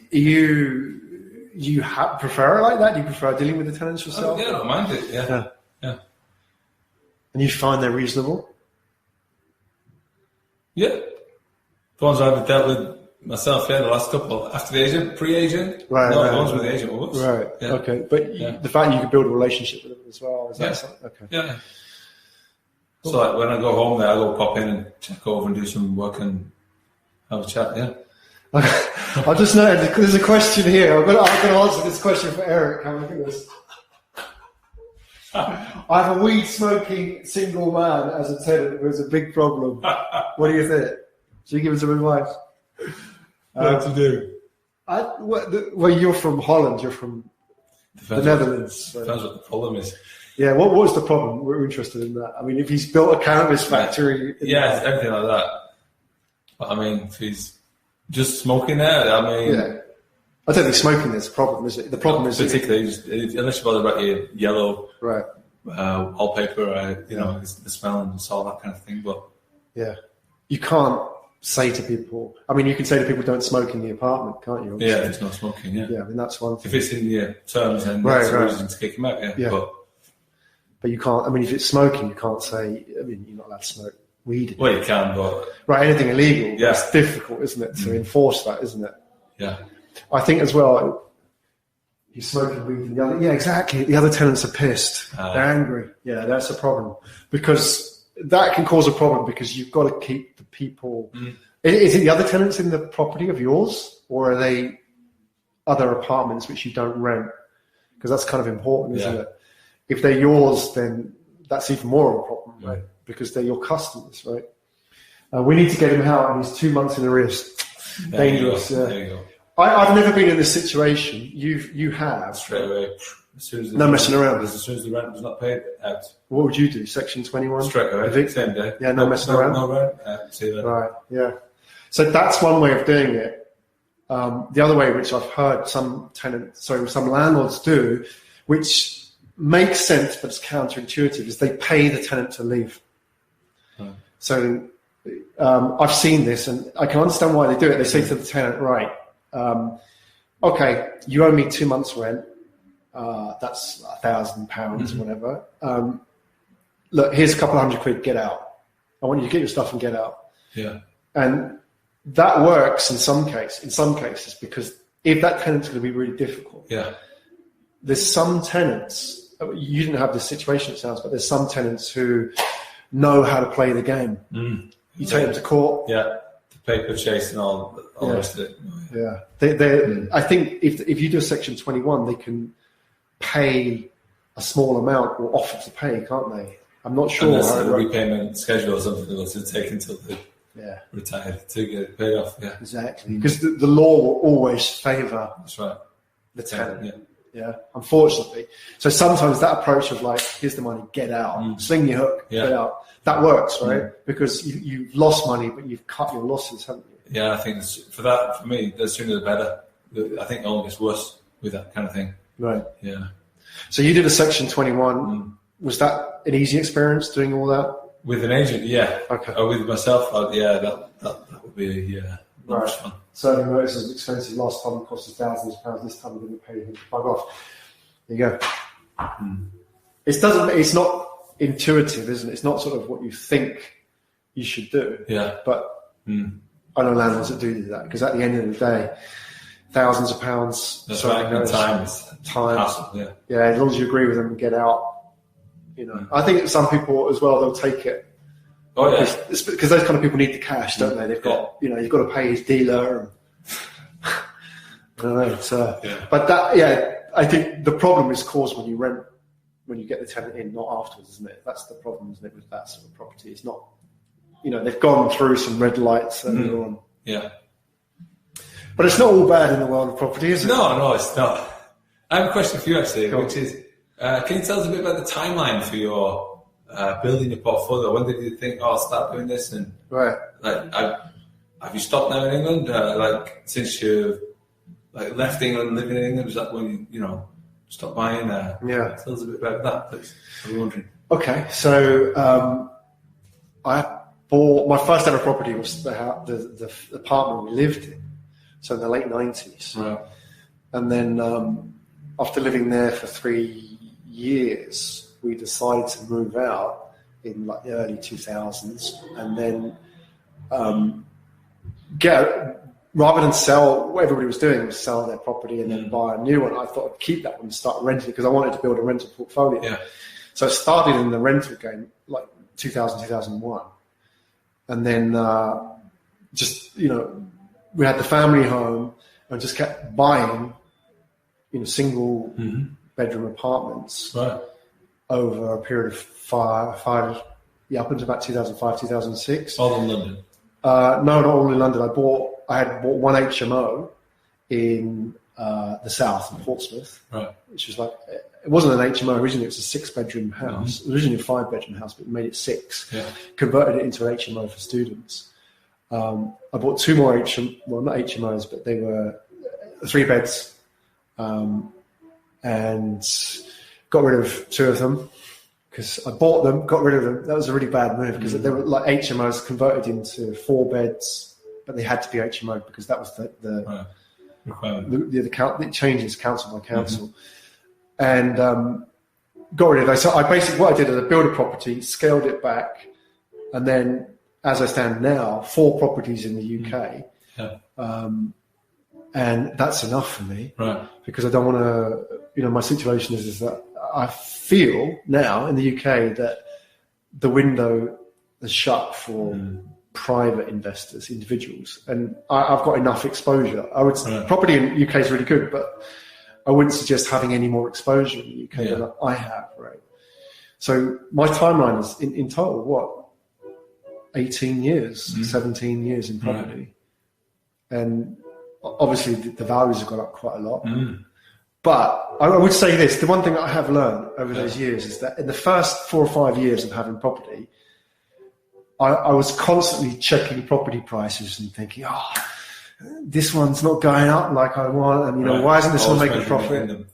S2: prefer it like that? Do you prefer dealing with the tenants yourself?
S3: Yeah, I don't mind it. Yeah.
S2: And you find they're reasonable?
S3: Yeah. The ones I've dealt with myself, the last couple. After the agent, pre-agent?
S2: Right.
S3: No, the ones with the agent was.
S2: Right. Yeah. Okay. But the fact you can build a relationship with them as well, is that something? Okay.
S3: Yeah. So like when I go home there, I go pop in and check over and do some work and have a chat,
S2: I just noted there's a question here. I'm going to answer this question for Erik. Have a look at this. I have a weed smoking single man as a tenant who has a big problem. What do you think? Should you give us some advice?
S3: What to do?
S2: Well, you're from Holland. You're from the Netherlands.
S3: Depends what the problem is.
S2: Yeah, what was the problem? We're interested in that. I mean, if he's built a cannabis factory...
S3: Yeah, everything like that. But if he's just smoking there,
S2: Yeah. I don't think smoking is a problem, is it? The problem is...
S3: Particularly, unless you bother about your yellow wallpaper, the smell and all that kind of thing, but...
S2: Yeah. You can't say to people... you can say to people, don't smoke in the apartment, can't you?
S3: Obviously. Yeah, there's no smoking,
S2: Yeah, that's one thing.
S3: If it's in your terms, then that's a reason to kick him out,
S2: But you can't... if it's smoking, you can't say... you're not allowed to smoke weed.
S3: Well, you can, but...
S2: Right, anything illegal. Yeah. It's difficult, isn't it, to enforce that, isn't it?
S3: Yeah.
S2: I think as well, you're smoking weed. Yeah, exactly. The other tenants are pissed. They're angry. Yeah, that's a problem. Because that can cause a problem because you've got to keep the people... Is it the other tenants in the property of yours? Or are they other apartments which you don't rent? Because that's kind of important, isn't it? If they're yours, then that's even more of a problem, right? Because they're your customers, right? We need to get him out, and he's 2 months in arrears. Dangerous.
S3: There you go.
S2: I've never been in this situation. You have.
S3: Straight away. As soon as
S2: no messing around.
S3: As soon as the rent was not paid, out.
S2: What would you do? Section 21?
S3: Straight away.
S2: Evict?
S3: Same day.
S2: Yeah, no messing around.
S3: No rent. See you later.
S2: Right. Yeah. So that's one way of doing it. The other way, which I've heard some landlords do, which makes sense but it's counterintuitive, is they pay the tenant to leave. So I've seen this, and I can understand why they do it. They say to the tenant, right, okay, you owe me 2 months' rent. That's £1,000 or whatever. Look, here's a couple £100, get out. I want you to get your stuff and get out.
S3: Yeah.
S2: And that works in some cases, because if that tenant's going to be really difficult, there's some tenants, you didn't have this situation, it sounds, but there's some tenants who know how to play the game. You take them to court.
S3: The paper chase and all the rest of it.
S2: I think if you do a Section 21, they can pay a small amount or offer to pay, can't they? I'm not sure.
S3: And there's a repayment schedule or something that will take until they're retired to get it paid off. Yeah,
S2: exactly. Because the law will always favour the tenant. Unfortunately. So sometimes that approach of like, here's the money, get out, sling your hook, get out, that works, right? Because you've lost money, but you've cut your losses, haven't you?
S3: Yeah, I think for me, the sooner the better. I think it all gets worse with that kind of thing.
S2: Right.
S3: Yeah.
S2: So you did a Section 21. Was that an easy experience doing all that?
S3: With an agent, yeah.
S2: Okay.
S3: Or with myself, that would be much fun.
S2: Certainly notices expenses. Last time it cost us thousands of pounds. This time we didn't pay him to bug off. There you go. It's not intuitive, isn't it? It's not sort of what you think you should do.
S3: Yeah.
S2: But I know landlords that do that, because at the end of the day, thousands of pounds.
S3: That's right. Time.
S2: Yeah. As long as you agree with them and get out. I think some people as well, they'll take it.
S3: Oh yeah.
S2: Because those kind of people need the cash, don't they? They've got, you've got to pay his dealer. And, I don't know. But I think the problem is caused when you get the tenant in, not afterwards, isn't it? That's the problem, isn't it, with that sort of property? It's not, they've gone through some red lights earlier on.
S3: Yeah.
S2: But it's not all bad in the world of property, is it?
S3: No, it's not. I have a question for you, actually, which is, can you tell us a bit about the timeline for your building your portfolio? When did you think, I'll start doing this? And have you stopped now in England? Since you left England, living in England, was that when you stopped buying? Tell us a bit about that, please. I'm wondering.
S2: Okay, so I bought my first ever property was the apartment we lived in, so in the late 90s.
S3: Right.
S2: And then after living there for 3 years, we decided to move out in the early 2000s, and then rather than sell, what everybody was doing was sell their property and then buy a new one. I thought I'd keep that one and start renting, because I wanted to build a rental portfolio.
S3: Yeah.
S2: So I started in the rental game 2000, 2001, and then we had the family home and just kept buying single bedroom apartments over a period of five up until about 2005, 2006.
S3: All in London?
S2: No, not all in London. I had bought one HMO in the south, in Portsmouth, which was it wasn't an HMO originally. It was a 6-bedroom house. Originally a 5-bedroom house, but we made it 6. Yeah. Converted it into an HMO for students. I bought 2 more not HMOs, but they were 3 beds. And got rid of 2 of them because I bought them, got rid of them. That was a really bad move, because they were HMOs converted into 4 beds, but they had to be HMO because that was the it changes council by council. And got rid of those. So what I did is I built a property, scaled it back, and then as I stand now, 4 properties in the UK. And that's enough for me, because I don't want to, my situation is that I feel now in the UK that the window is shut for private investors, individuals, and I've got enough exposure. Property in the UK is really good, but I wouldn't suggest having any more exposure in the UK than I have, right? So my timeline is in total, 18 years, 17 years in property. And obviously the values have gone up quite a lot. But I would say this, the one thing that I have learned over those years is that in the first 4 or 5 years of having property, I was constantly checking property prices and thinking, this one's not going up like I want, and why isn't this one making profit? And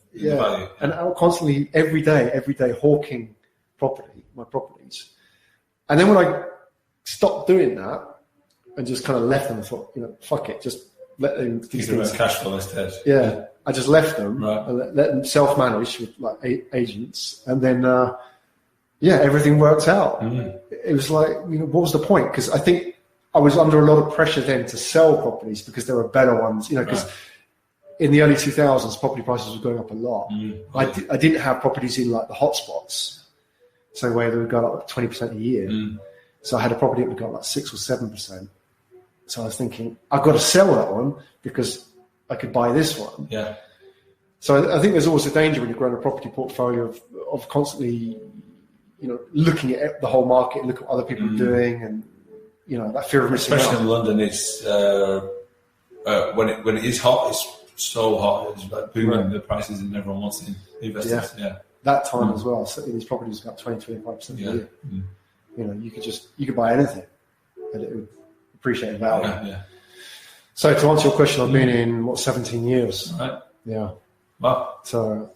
S2: I was constantly every day hawking my properties. And then when I stopped doing that and just kind of left them, I thought, fuck it, just let them.
S3: These things cash flow instead.
S2: Yeah, I just left them and let them self-manage with agents, and then everything worked out. It was what was the point? Because I think I was under a lot of pressure then to sell properties because there were better ones, because in the early 2000s, property prices were going up a lot. I didn't have properties in like the hotspots, so where they would go up 20% a year. So I had a property that would go up like 6 or 7%. So I was thinking, I've got to sell that one because I could buy this one.
S3: Yeah.
S2: So I think there's always a danger when you're growing a property portfolio of constantly, looking at the whole market, look at what other people are doing, and that fear of missing out.
S3: Especially in London, it's when it is hot, it's so hot. It's like booming the prices, and everyone wants to invest. Yeah.
S2: That time as well. So these properties got 20-25% a year. You could buy anything, and it would appreciate in value.
S3: Yeah.
S2: So to answer your question, I've been in 17 years.
S3: Right.
S2: Yeah.
S3: Wow.
S2: So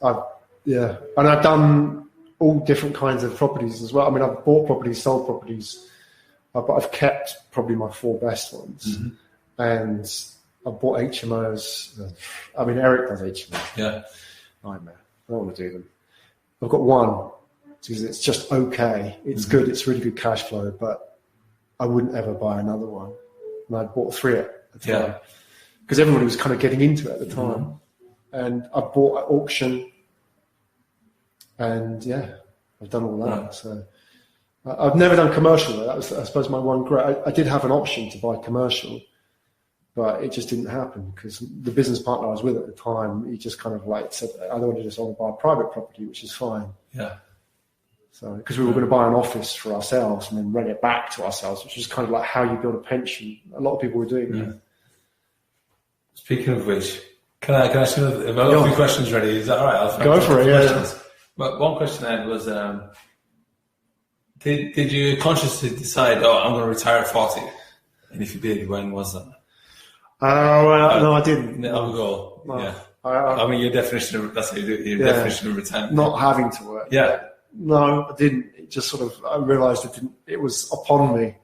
S2: and I've done all different kinds of properties as well. I mean, I've bought properties, sold properties, but I've kept probably my 4 best ones. And I've bought HMOs. I mean, Erik does HMOs.
S3: Yeah.
S2: Nightmare. I don't want to do them. I've got one because it's just okay. It's good. It's really good cash flow, but I wouldn't ever buy another one. And I bought 3 at the time because everybody was kind of getting into it at the time. And I bought at auction, and I've done all that. So I've never done commercial. That was, I suppose, my one great. I did have an option to buy commercial, but it just didn't happen because the business partner I was with at the time, he just kind of like said, I don't want to just buy a private property, which is fine.
S3: Yeah.
S2: So because we were going to buy an office for ourselves and then rent it back to ourselves, which is kind of like how you build a pension. A lot of people were doing that.
S3: Speaking of which, can I ask you I've got a few questions ready? Is that all right?
S2: Go for it, yeah.
S3: But one question I had was, did you consciously decide, I'm going to retire at 40? And if you did, when was that?
S2: No, I didn't.
S3: Have a goal.
S2: No.
S3: Yeah. I mean, your definition of, that's how you do it, your definition of retirement.
S2: Not having to work.
S3: Yeah.
S2: No, I didn't. It just sort of, I realised it was upon me.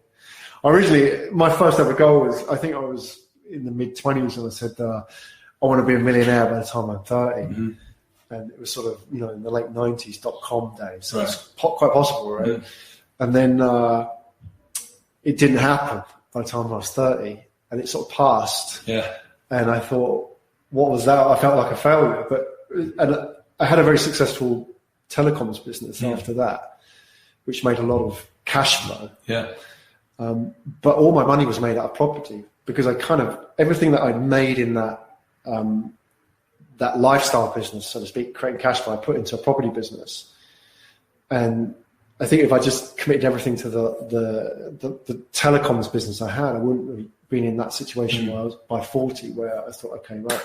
S2: Originally, my first ever goal was, I think I was in the mid-20s and I said, I want to be a millionaire by the time I'm 30. And it was sort of, in the late 90s, .com days. So it's quite possible, right? And then it didn't happen by the time I was 30. And it sort of passed.
S3: Yeah.
S2: And I thought, what was that? I felt like a failure. And I had a very successful telecoms business after that, which made a lot of cash flow.
S3: Yeah.
S2: But all my money was made out of property because I kind of, everything that I'd made in that that lifestyle business, so to speak, creating cash flow, I put into a property business. And I think if I just committed everything to the telecoms business I had, I wouldn't have been in that situation where I was by 40, where I thought, okay, right,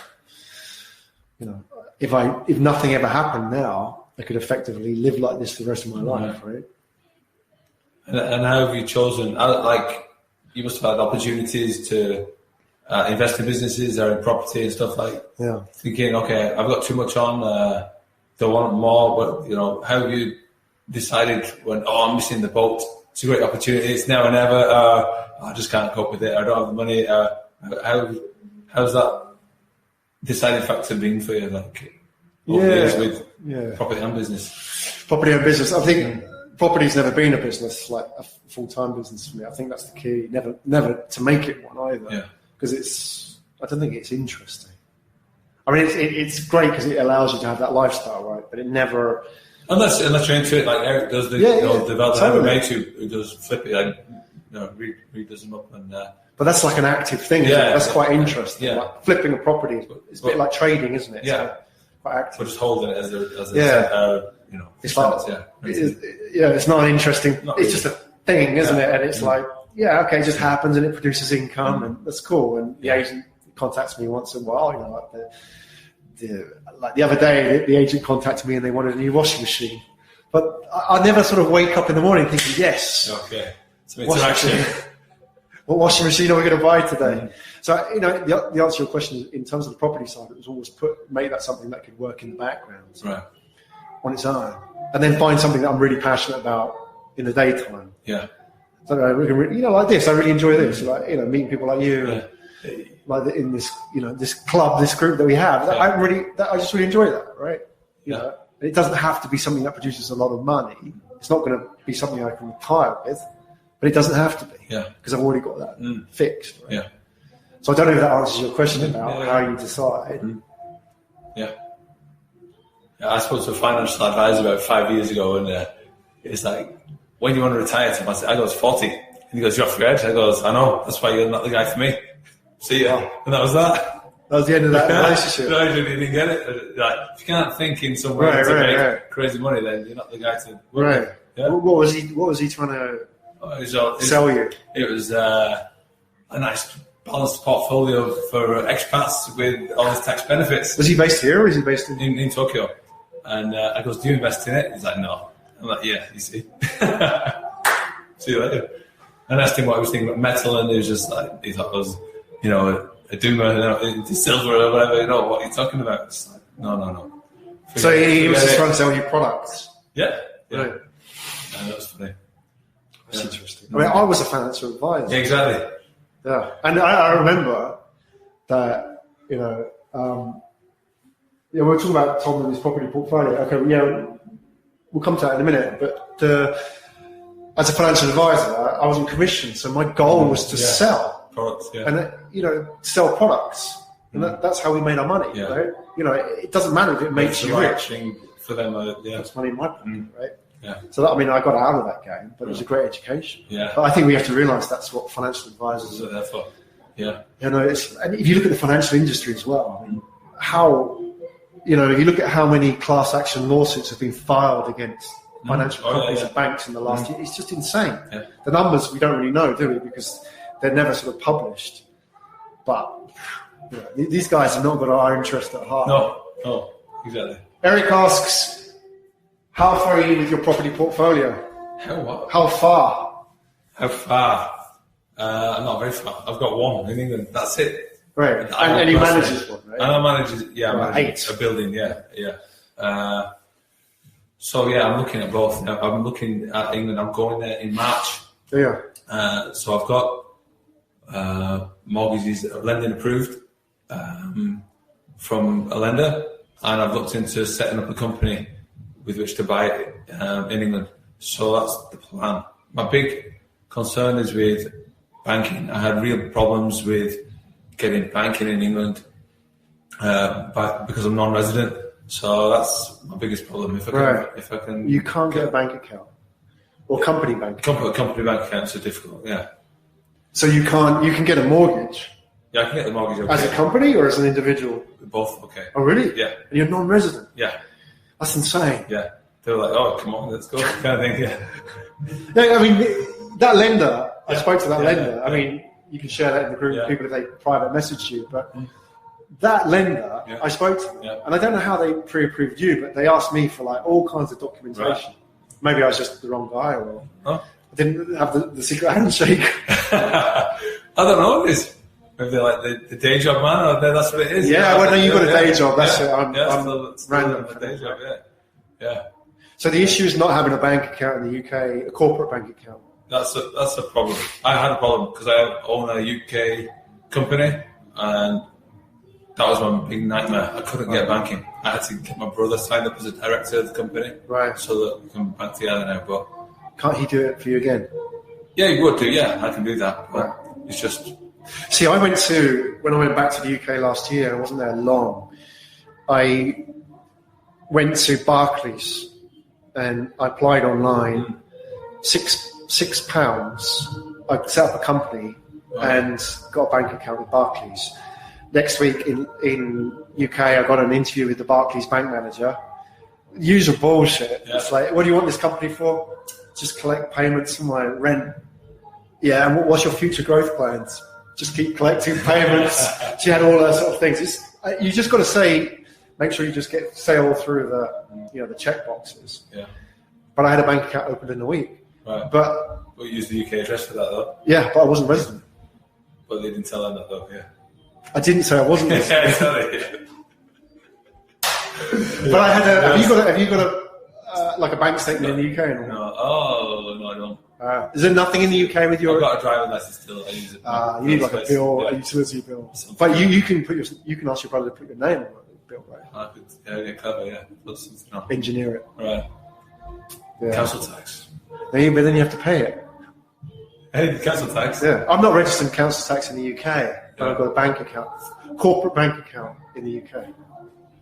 S2: if nothing ever happened now, I could effectively live like this for the rest of my life, right?
S3: And how have you chosen? You must have had opportunities to invest in businesses or in property and stuff thinking, okay, I've got too much on, don't want more, but how have you decided when, I'm missing the boat, it's a great opportunity, it's now or never, I just can't cope with it, I don't have the money, how's that deciding factor been for you, over the years with property and business? Property and business,
S2: I think property's never been a business, like a full-time business for me. I think that's the key, never to make it one either.
S3: Yeah.
S2: Because I don't think it's interesting. I mean, it's great because it allows you to have that lifestyle, right? But it never.
S3: Unless you're into it, like Erik does, the developer mate who does flip it, read does them up and.
S2: But that's like an active thing. Isn't it? That's quite interesting.
S3: Yeah.
S2: Like flipping a property, it's a bit like trading, isn't it?
S3: Yeah.
S2: So quite active.
S3: But just holding it as
S2: it's like it's not an interesting. It's just a thing, isn't it? And it's like. Yeah, okay, it just happens and it produces income and that's cool. And the agent contacts me once in a while, like the other day, the agent contacted me and they wanted a new washing machine. But I never sort of wake up in the morning thinking, yes.
S3: Okay. So interaction.
S2: What washing machine are we going to buy today? So, the answer to your question in terms of the property side, it was always make that something that could work in the background on its own. And then find something that I'm really passionate about in the daytime.
S3: Yeah.
S2: So like this, I really enjoy this. Meeting people like you, like in this, this club, this group that we have. I just really enjoy that, right? It doesn't have to be something that produces a lot of money. It's not going to be something I can retire with, but it doesn't have to be.
S3: Yeah.
S2: Because I've already got that fixed. Right?
S3: Yeah.
S2: So I don't know if that answers your question about how you decide.
S3: Yeah. I spoke to a financial advisor about 5 years ago, and it's like, when do you want to retire? I goes 40. And he goes, you're off your head. I goes, I know, that's why you're not the guy for me. See ya. And that was that.
S2: That was the end of that relationship.
S3: No, you didn't get it. Like, if you can't think in some way to make crazy money, then you're not the guy to work with. Yeah.
S2: What was he trying to sell you?
S3: It was a nice balanced portfolio for expats with all his tax benefits.
S2: Was he based here or is he based in
S3: Tokyo? And I goes, do you invest in it? He's like, no. I'm like, yeah, you see. See you later. And I asked him what he was thinking about metal, and he was just like, he thought it was, a doomer, into silver or whatever, what are you talking about? It's like, no.
S2: So he was just trying to sell you products?
S3: Yeah.
S2: Right.
S3: And that was funny.
S2: That's interesting. I mean, I was a financial advisor.
S3: Yeah, exactly.
S2: Yeah. And I remember that, we were talking about Tom and his property portfolio. Okay, yeah, we'll come to that in a minute. But as a financial advisor, I was on commission, so my goal was to sell
S3: products,
S2: and sell products, and that's how we made our money.
S3: Yeah.
S2: Right? It doesn't matter if it makes you rich.
S3: For them,
S2: that's money in my pocket, right?
S3: Yeah.
S2: So I got out of that game, but it was a great education.
S3: Yeah.
S2: But I think we have to realise that's what financial advisors
S3: are there for. Yeah.
S2: And if you look at the financial industry as well, I mean, if you look at how many class action lawsuits have been filed against financial companies and banks in the last year, it's just insane. Yeah. The numbers we don't really know, do we? Because they're never sort of published. But these guys have not got our interest at heart.
S3: No, exactly.
S2: Erik asks, how far are you with your property portfolio? How far?
S3: Not very far. I've got one in England. That's it.
S2: Right. And he manages one, right?
S3: And I manage a building, yeah. I'm looking at both. I'm looking at England. I'm going there in March.
S2: Yeah.
S3: So I've got mortgages lending approved from a lender, and I've looked into setting up a company with which to buy it in England. So that's the plan. My big concern is with banking. I had real problems with getting banking in England because I'm non-resident. So that's my biggest problem. If I can,
S2: you can't get a bank account or company bank.
S3: Company bank accounts are difficult. Yeah.
S2: So you can't. You can get a mortgage.
S3: Yeah, I can get the mortgage. Okay.
S2: As a company or as an individual?
S3: Both. Okay.
S2: Oh, really?
S3: Yeah.
S2: And you're non-resident.
S3: Yeah.
S2: That's insane.
S3: Yeah. They're like, oh, come on, let's go, kind of thing. Yeah.
S2: Yeah. I mean, that lender. I spoke to that lender. I mean, you can share that in the group. People if they private message you, but. That lender, I spoke to them, and I don't know how they pre-approved you, but they asked me for all kinds of documentation. Right. Maybe I was just the wrong guy, or I didn't have the secret handshake.
S3: I don't know what it is. Maybe they're like the day job man, or that's what it is.
S2: Yeah, well, no, you've got a day job. That's it. I'm random.
S3: A day job, yeah.
S2: So the issue is not having a bank account in the UK, a corporate bank account.
S3: That's a problem. I had a problem because I own a UK company, and that was my big nightmare. I couldn't get banking. I had to get my brother signed up as a director of the company,
S2: right?
S3: So that we can bank together now. But
S2: can't he do it for you again?
S3: Yeah, he would do. Yeah, I can do that. But it's just.
S2: See, when I went back to the UK last year, I wasn't there long. I went to Barclays and I applied online. £6. I set up a company and got a bank account with Barclays. Next week in UK, I got an interview with the Barclays bank manager. Usual bullshit. Yeah. It's like, what do you want this company for? Just collect payments for my rent. Yeah, and what's your future growth plans? Just keep collecting payments. She had all those sort of things. You just got to make sure you just say all through the check boxes.
S3: Yeah.
S2: But I had a bank account opened in a week.
S3: Right.
S2: But
S3: we used the UK address for that though.
S2: Yeah, but I wasn't resident.
S3: But they didn't tell them that though. Yeah.
S2: I didn't say I wasn't resident.
S3: Yeah, sorry.
S2: But I had have you got a bank statement in the UK? And all?
S3: No, I don't.
S2: Is there nothing in the UK with your?
S3: I've got a driving license still. I use it.
S2: You need like a bill, a utility bill. But you can ask your brother to put your name on the bill, right?
S3: I could, yeah, clever, yeah. Put something on.
S2: Engineer it.
S3: Right.
S2: Yeah.
S3: Council tax.
S2: But then you have to pay it.
S3: Hey, council tax.
S2: Yeah, I'm not registered in council tax in the UK, but I've got a bank account, corporate bank account in the UK.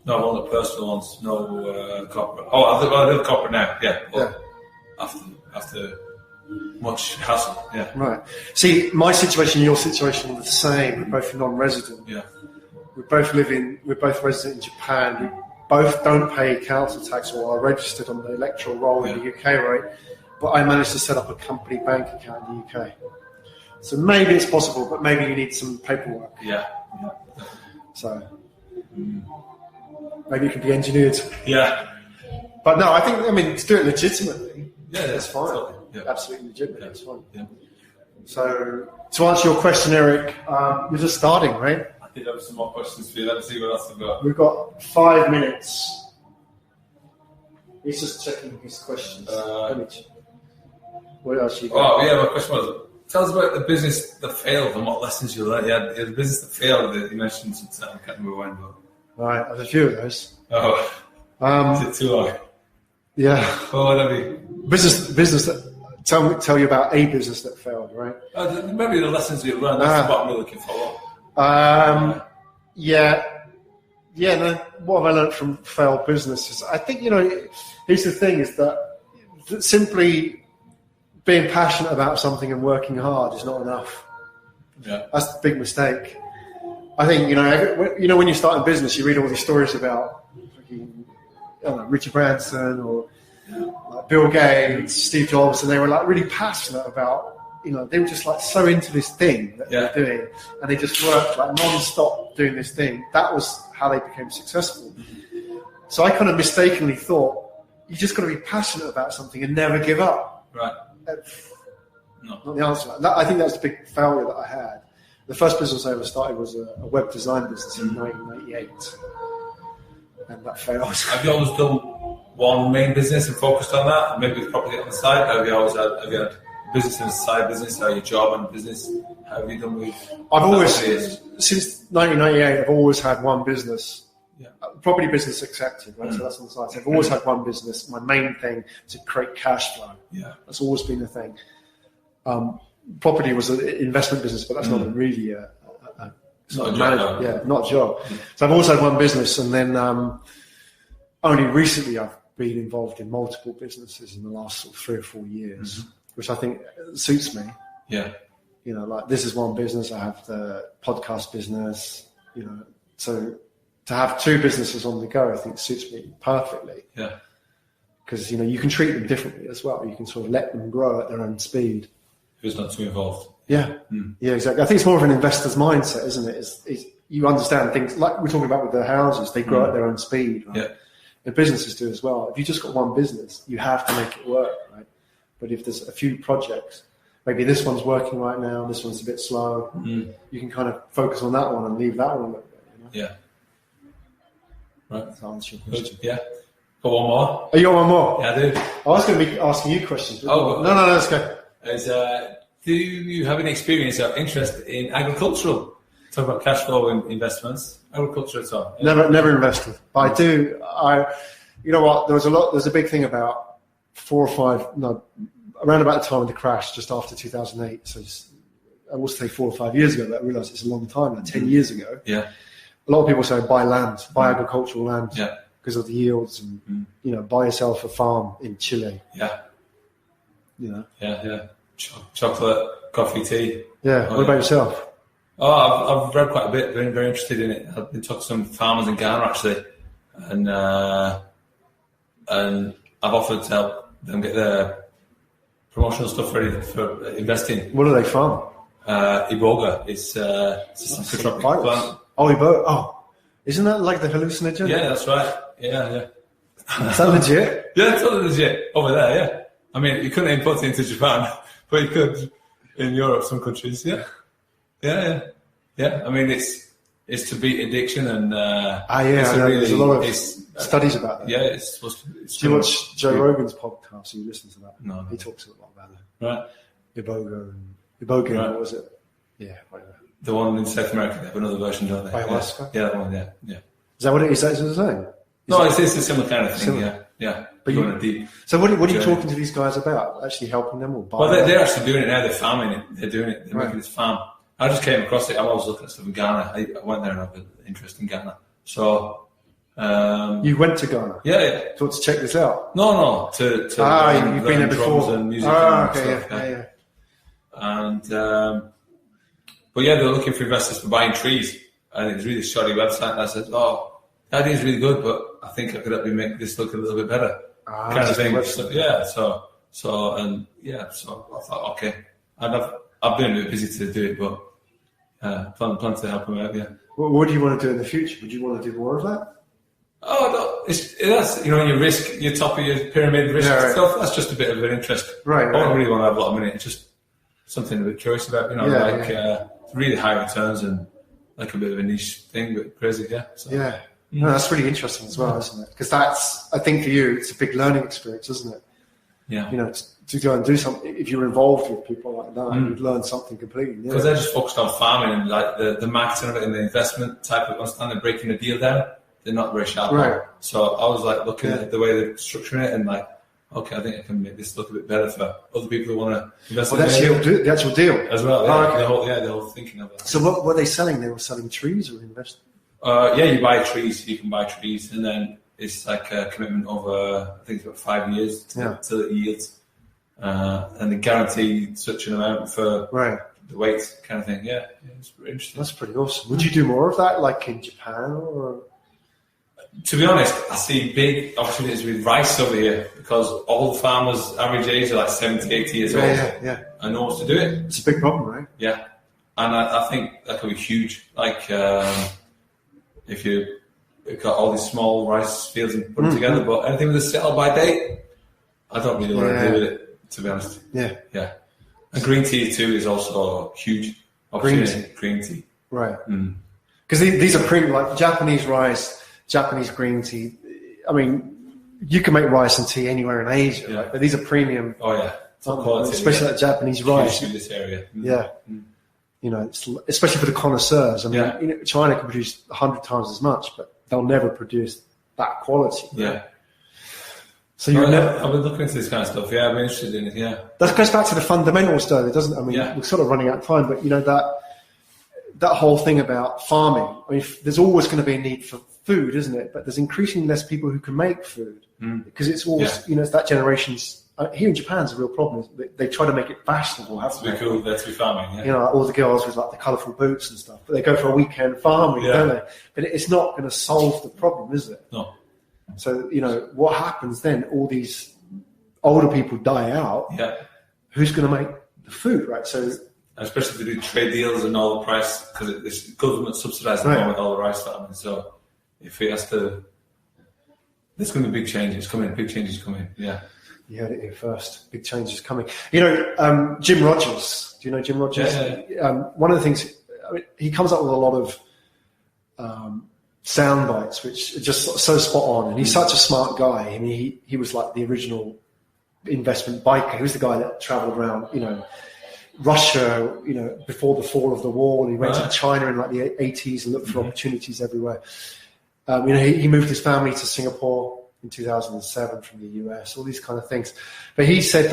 S3: No, all the personal ones, no corporate. Oh, I do corporate now. Yeah. Well, after much hassle. Yeah.
S2: Right. See, my situation, your situation are the same. We're both non-resident.
S3: Yeah.
S2: We're both resident in Japan. We both don't pay council tax or are registered on the electoral roll in the UK rate. But I managed to set up a company bank account in the UK. So maybe it's possible, but maybe you need some paperwork.
S3: Yeah.
S2: So maybe it can be engineered.
S3: Yeah.
S2: But no, I mean, to do it legitimately, that's fine.
S3: Totally. Yeah.
S2: Absolutely legitimate, that's fine.
S3: Yeah.
S2: So to answer your question, Erik, you're just starting, right?
S3: I think there were some more questions for you. Let's see what else we've got.
S2: We've got 5 minutes. He's just checking his questions. What else you got?
S3: Oh, yeah, my question was, tell us about the business that failed and what lessons you learned. Yeah, the business that failed that you mentioned something. I can't remember when, but...
S2: Right, there's a few of those.
S3: Oh, is it too long?
S2: Yeah.
S3: Oh, whatever.
S2: Business that... Tell you about a business that failed, right?
S3: Maybe the lessons you learned. That's what I'm really looking for.
S2: What have I learned from failed businesses? I think, here's the thing, is that simply being passionate about something and working hard is not enough.
S3: Yeah.
S2: That's the big mistake. I think, when you start in business, you read all these stories about Richard Branson or like Bill Gates, Steve Jobs, and they were like really passionate about, they were just like so into this thing that they were doing, and they just worked like non-stop doing this thing. That was how they became successful. Mm-hmm. So I kind of mistakenly thought, you just got to be passionate about something and never give up.
S3: Right.
S2: No. Not the answer. I think that was the big failure that I had. The first business I ever started was a web design business in 1998, and that failed.
S3: Have you always done one main business and focused on that? Maybe with property on the side? Have you had business and a side business, or your job and business? How have you done with?
S2: I've always, since 1998, I've always had one business.
S3: Yeah.
S2: Property business accepted, right? So that's on the side. So I've always had one business. My main thing to create cash flow.
S3: Yeah,
S2: that's always been the thing. Property was an investment business, but that's not really not a job. So I've always had one business, and then only recently I've been involved in multiple businesses in the last sort of 3 or 4 years, which I think suits me.
S3: Yeah.
S2: Like this is one business. I have the podcast business, so to have 2 businesses on the go, I think suits me perfectly.
S3: Yeah.
S2: Because, you can treat them differently as well. You can sort of let them grow at their own speed.
S3: Who's not too involved.
S2: Yeah. Yeah, exactly. I think it's more of an investor's mindset, isn't it? It's you understand things, like we're talking about with the houses, they grow at their own speed, right? Yeah. The businesses do as well. If you just got one business, you have to make it work, right? But if there's a few projects, maybe this one's working right now, this one's a bit slow, you can kind of focus on that one and leave that one a little bit,
S3: Yeah. Right.
S2: That's answer your question.
S3: Yeah. Got one more?
S2: Oh, you got one more?
S3: Yeah, I do.
S2: I was going to be asking you questions.
S3: Oh.
S2: No, let's go.
S3: Do you have any experience or interest in agricultural? Talk about cash flow and investments. Agriculture at all?
S2: Yeah. Never invested. But I do. You know what? There's a big thing about around about the time of the crash, just after 2008. So I will say 4 or 5 years ago, but I realised it's a long time now, 10 years ago.
S3: Yeah.
S2: A lot of people say buy land, buy agricultural land because of the yields, and buy yourself a farm in Chile.
S3: Yeah. Yeah. Chocolate, coffee, tea.
S2: Yeah. What about yourself?
S3: Oh, I've read quite a bit. Been very interested in it. I've been talking to some farmers in Ghana actually, and I've offered to help them get their promotional stuff ready for investing.
S2: What do they farm?
S3: Iboga. It's a tropical plant.
S2: Oh, Iboga. Oh, isn't that like the hallucinogen?
S3: Yeah, that's right. Yeah.
S2: Is that legit?
S3: Yeah, it's totally legit over there. Yeah. I mean, you couldn't import it into Japan, but you could in Europe, some countries. Yeah. I mean, it's to beat addiction and.
S2: There's a lot of studies about that.
S3: Yeah, it's supposed to.
S2: Do you watch Joe Rogan's podcast? You listen to that?
S3: No.
S2: He talks a lot about it.
S3: Right.
S2: Iboga.
S3: Right.
S2: What was it? Yeah, whatever.
S3: The one in South America, they have another version, don't they?
S2: Ayahuasca?
S3: Yeah, that one, yeah.
S2: Is that what it is? Is that what it's saying?
S3: No, it's a similar kind of thing, Yeah,
S2: But
S3: going a deep.
S2: So what are you
S3: journey.
S2: talking to these guys about? Actually helping them or buying?
S3: Well,
S2: them?
S3: they're actually doing it now. They're farming it. They're doing it. They're
S2: Right.
S3: making this farm. I just came across it. I was looking at stuff in Ghana. I went there and had an interest in Ghana. So.
S2: You went to Ghana?
S3: Yeah.
S2: To check this out?
S3: No. To
S2: you've
S3: learn
S2: been there
S3: drums
S2: before.
S3: and music
S2: Ah,
S3: and
S2: okay,
S3: stuff.
S2: yeah.
S3: And but yeah, they're looking for investors for buying trees, and it was really shoddy website. And I said, "Oh, the idea is really good, but I think I could help you make this look a little bit better." Kind of thing. So, yeah. So I thought, okay, I've been a bit busy to do it, but plan to help them out. Yeah.
S2: What do you want to do in the future? Would you want to do more of that?
S3: Oh no, that's your risk, your top of your pyramid risk stuff. That's just a bit of an interest.
S2: Right.
S3: I don't really want to have a lot of money. It's just something a bit curious about. Really high returns and like a bit of a niche thing, but crazy. Yeah. So.
S2: Yeah. No, that's really interesting as well, isn't it? Because I think for you, it's a big learning experience, isn't it?
S3: Yeah.
S2: To go and do something. If you're involved with people like that, you'd learn something completely new.
S3: Because they're just focused on farming and like the marketing of it and the investment type of understanding. They're breaking the deal down. They're not very sharp.
S2: Right.
S3: So I was like looking at the way they're structuring it and like, okay, I think I can make this look a bit better for other people who want to invest in it.
S2: The actual deal.
S3: As well, yeah.
S2: Oh, okay.
S3: The whole thinking of it.
S2: So what were they selling? They were selling trees or investing?
S3: You buy trees. You can buy trees, and then it's like a commitment over, I think it's about 5 years till it yields, and they guarantee such an amount for the weight kind of thing. Yeah, it's pretty interesting.
S2: That's pretty awesome. Would you do more of that, like in Japan or?
S3: To be honest, I see big opportunities with rice over here because all the farmers' average age are like 70, 80 years old.
S2: Yeah.
S3: And no one's to do it.
S2: It's a big problem, right?
S3: Yeah. And I think that could be huge. Like, if you've got all these small rice fields and put them together, but anything with a sell by date, I don't really want to do with it, to be honest.
S2: Yeah.
S3: Yeah. And green tea too is also a huge opportunity. Green tea.
S2: Right. Because these are premium, like Japanese rice, Japanese green tea. I mean, you can make rice and tea anywhere in Asia, right? But these are premium.
S3: Oh yeah, quality,
S2: especially that Japanese rice.
S3: In this area.
S2: Yeah, especially for the connoisseurs. I mean, China can produce 100 times as much, but they'll never produce that quality. Right?
S3: Yeah.
S2: So
S3: I've been looking into this kind of stuff. Yeah, I'm interested in it. Yeah.
S2: That goes back to the fundamentals, though, doesn't it? I mean, we're sort of running out of time, but that whole thing about farming. I mean, there's always going to be a need for food, isn't it? But there's increasingly less people who can make food because it's always, it's that generation's. Here in Japan, it's a real problem. They try to make it fashionable.
S3: That's to be cool. That's to be farming.
S2: Yeah. All the girls with like the colourful boots and stuff, but they go for a weekend farming, don't they? But it's not going to solve the problem, is it?
S3: No.
S2: So what happens then? All these older people die out.
S3: Yeah.
S2: Who's going to make the food, right? So.
S3: Especially to do trade deals and all the price, because it's government subsidised at the moment, all the rice farming. So if it has to, there's going to be big changes coming. Big changes coming. Yeah. You
S2: heard it here first. Big changes coming. Jim Rogers. Do you know Jim Rogers?
S3: Yeah.
S2: One of the things, he comes up with a lot of sound bites, which are just so spot on. And he's such a smart guy. I mean, he was like the original investment biker. He was the guy that travelled around, Russia, before the fall of the wall. He went to China in like the 80s and looked for opportunities everywhere. He moved his family to Singapore in 2007 from the US, all these kind of things. But he said,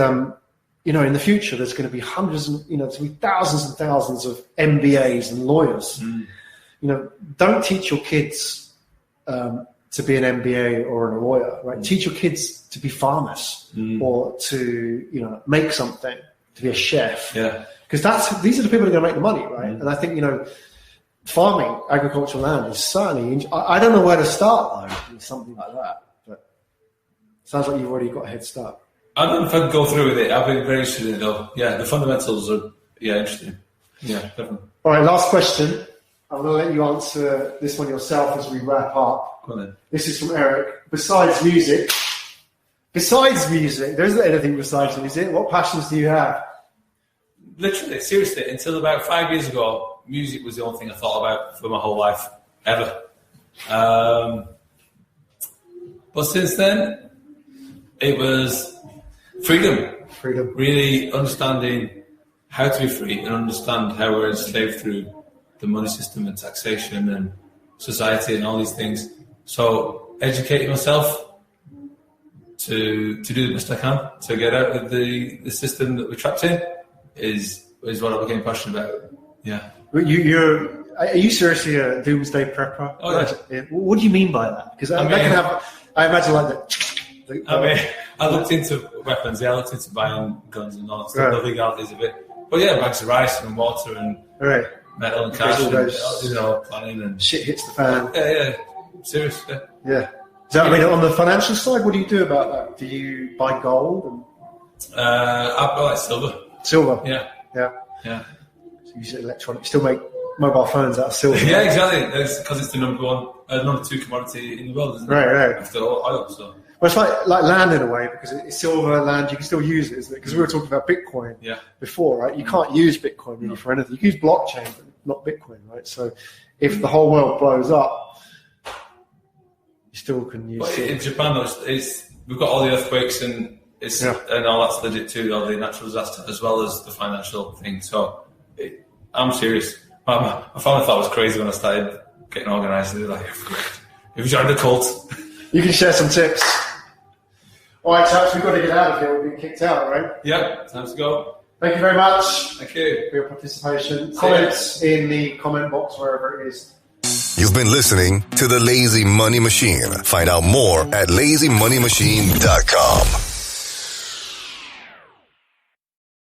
S2: in the future, there's going to be hundreds and, there's going to be thousands and thousands of MBAs and lawyers. Don't teach your kids to be an MBA or a lawyer, right? Teach your kids to be farmers or to, make something. To be a chef, because these are the people who are going to make the money, right? And I think farming, agricultural land is certainly. I don't know where to start though, with something like that. But it sounds like you've already got a head start.
S3: I don't know if I can go through with it. I've been very interested in it though. Yeah, the fundamentals are interesting. Yeah, definitely. All
S2: right, last question. I'm going to let you answer this one yourself as we wrap up.
S3: Go on then.
S2: This is from Erik. Besides music, there isn't anything besides music. What passions do you have?
S3: Literally, seriously, until about 5 years ago, music was the only thing I thought about for my whole life, ever. But since then, it was freedom. Really understanding how to be free and understand how we're enslaved through the money system and taxation and society and all these things. So educating myself, to do the best I can to get out of the system that we're trapped in is what I became passionate about. Yeah.
S2: Are you seriously a doomsday prepper?
S3: Oh, yeah.
S2: What do you mean by that? Because I imagine like that.
S3: I looked into weapons. Yeah, I looked into buying guns and all that stuff. The legalities of it. But yeah, bags of rice and water and metal and cash and planning and
S2: shit hits the fan.
S3: Yeah. Serious.
S2: Yeah. So I mean, on the financial side, what do you do about that? Do you buy gold?
S3: I buy silver.
S2: Silver.
S3: Yeah.
S2: So you use electronic. Still make mobile phones out of silver.
S3: Yeah, exactly. Because it's the number 2 commodity in the world, isn't it?
S2: Right.
S3: After oil, so.
S2: Well, it's like land in a way, because it's silver land. You can still use it, isn't it? Because we were talking about Bitcoin before, right? You can't use Bitcoin really for anything. You can use blockchain, but not Bitcoin, right? So if the whole world blows up, you still can use it.
S3: In Japan, we've got all the earthquakes and all that's legit too, all the natural disaster, as well as the financial thing. So I'm serious. My family thought it was crazy when I started getting organised. They're like, "Have you joined the cult?"
S2: You can share some tips. All right, chaps, we've got to get out of here. We've been kicked out, right?
S3: Yeah, time to go.
S2: Thank you very much.
S3: Thank you
S2: for your participation. Comments in the comment box, wherever it is.
S1: You've been listening to The Lazy Money Machine. Find out more at lazymoneymachine.com.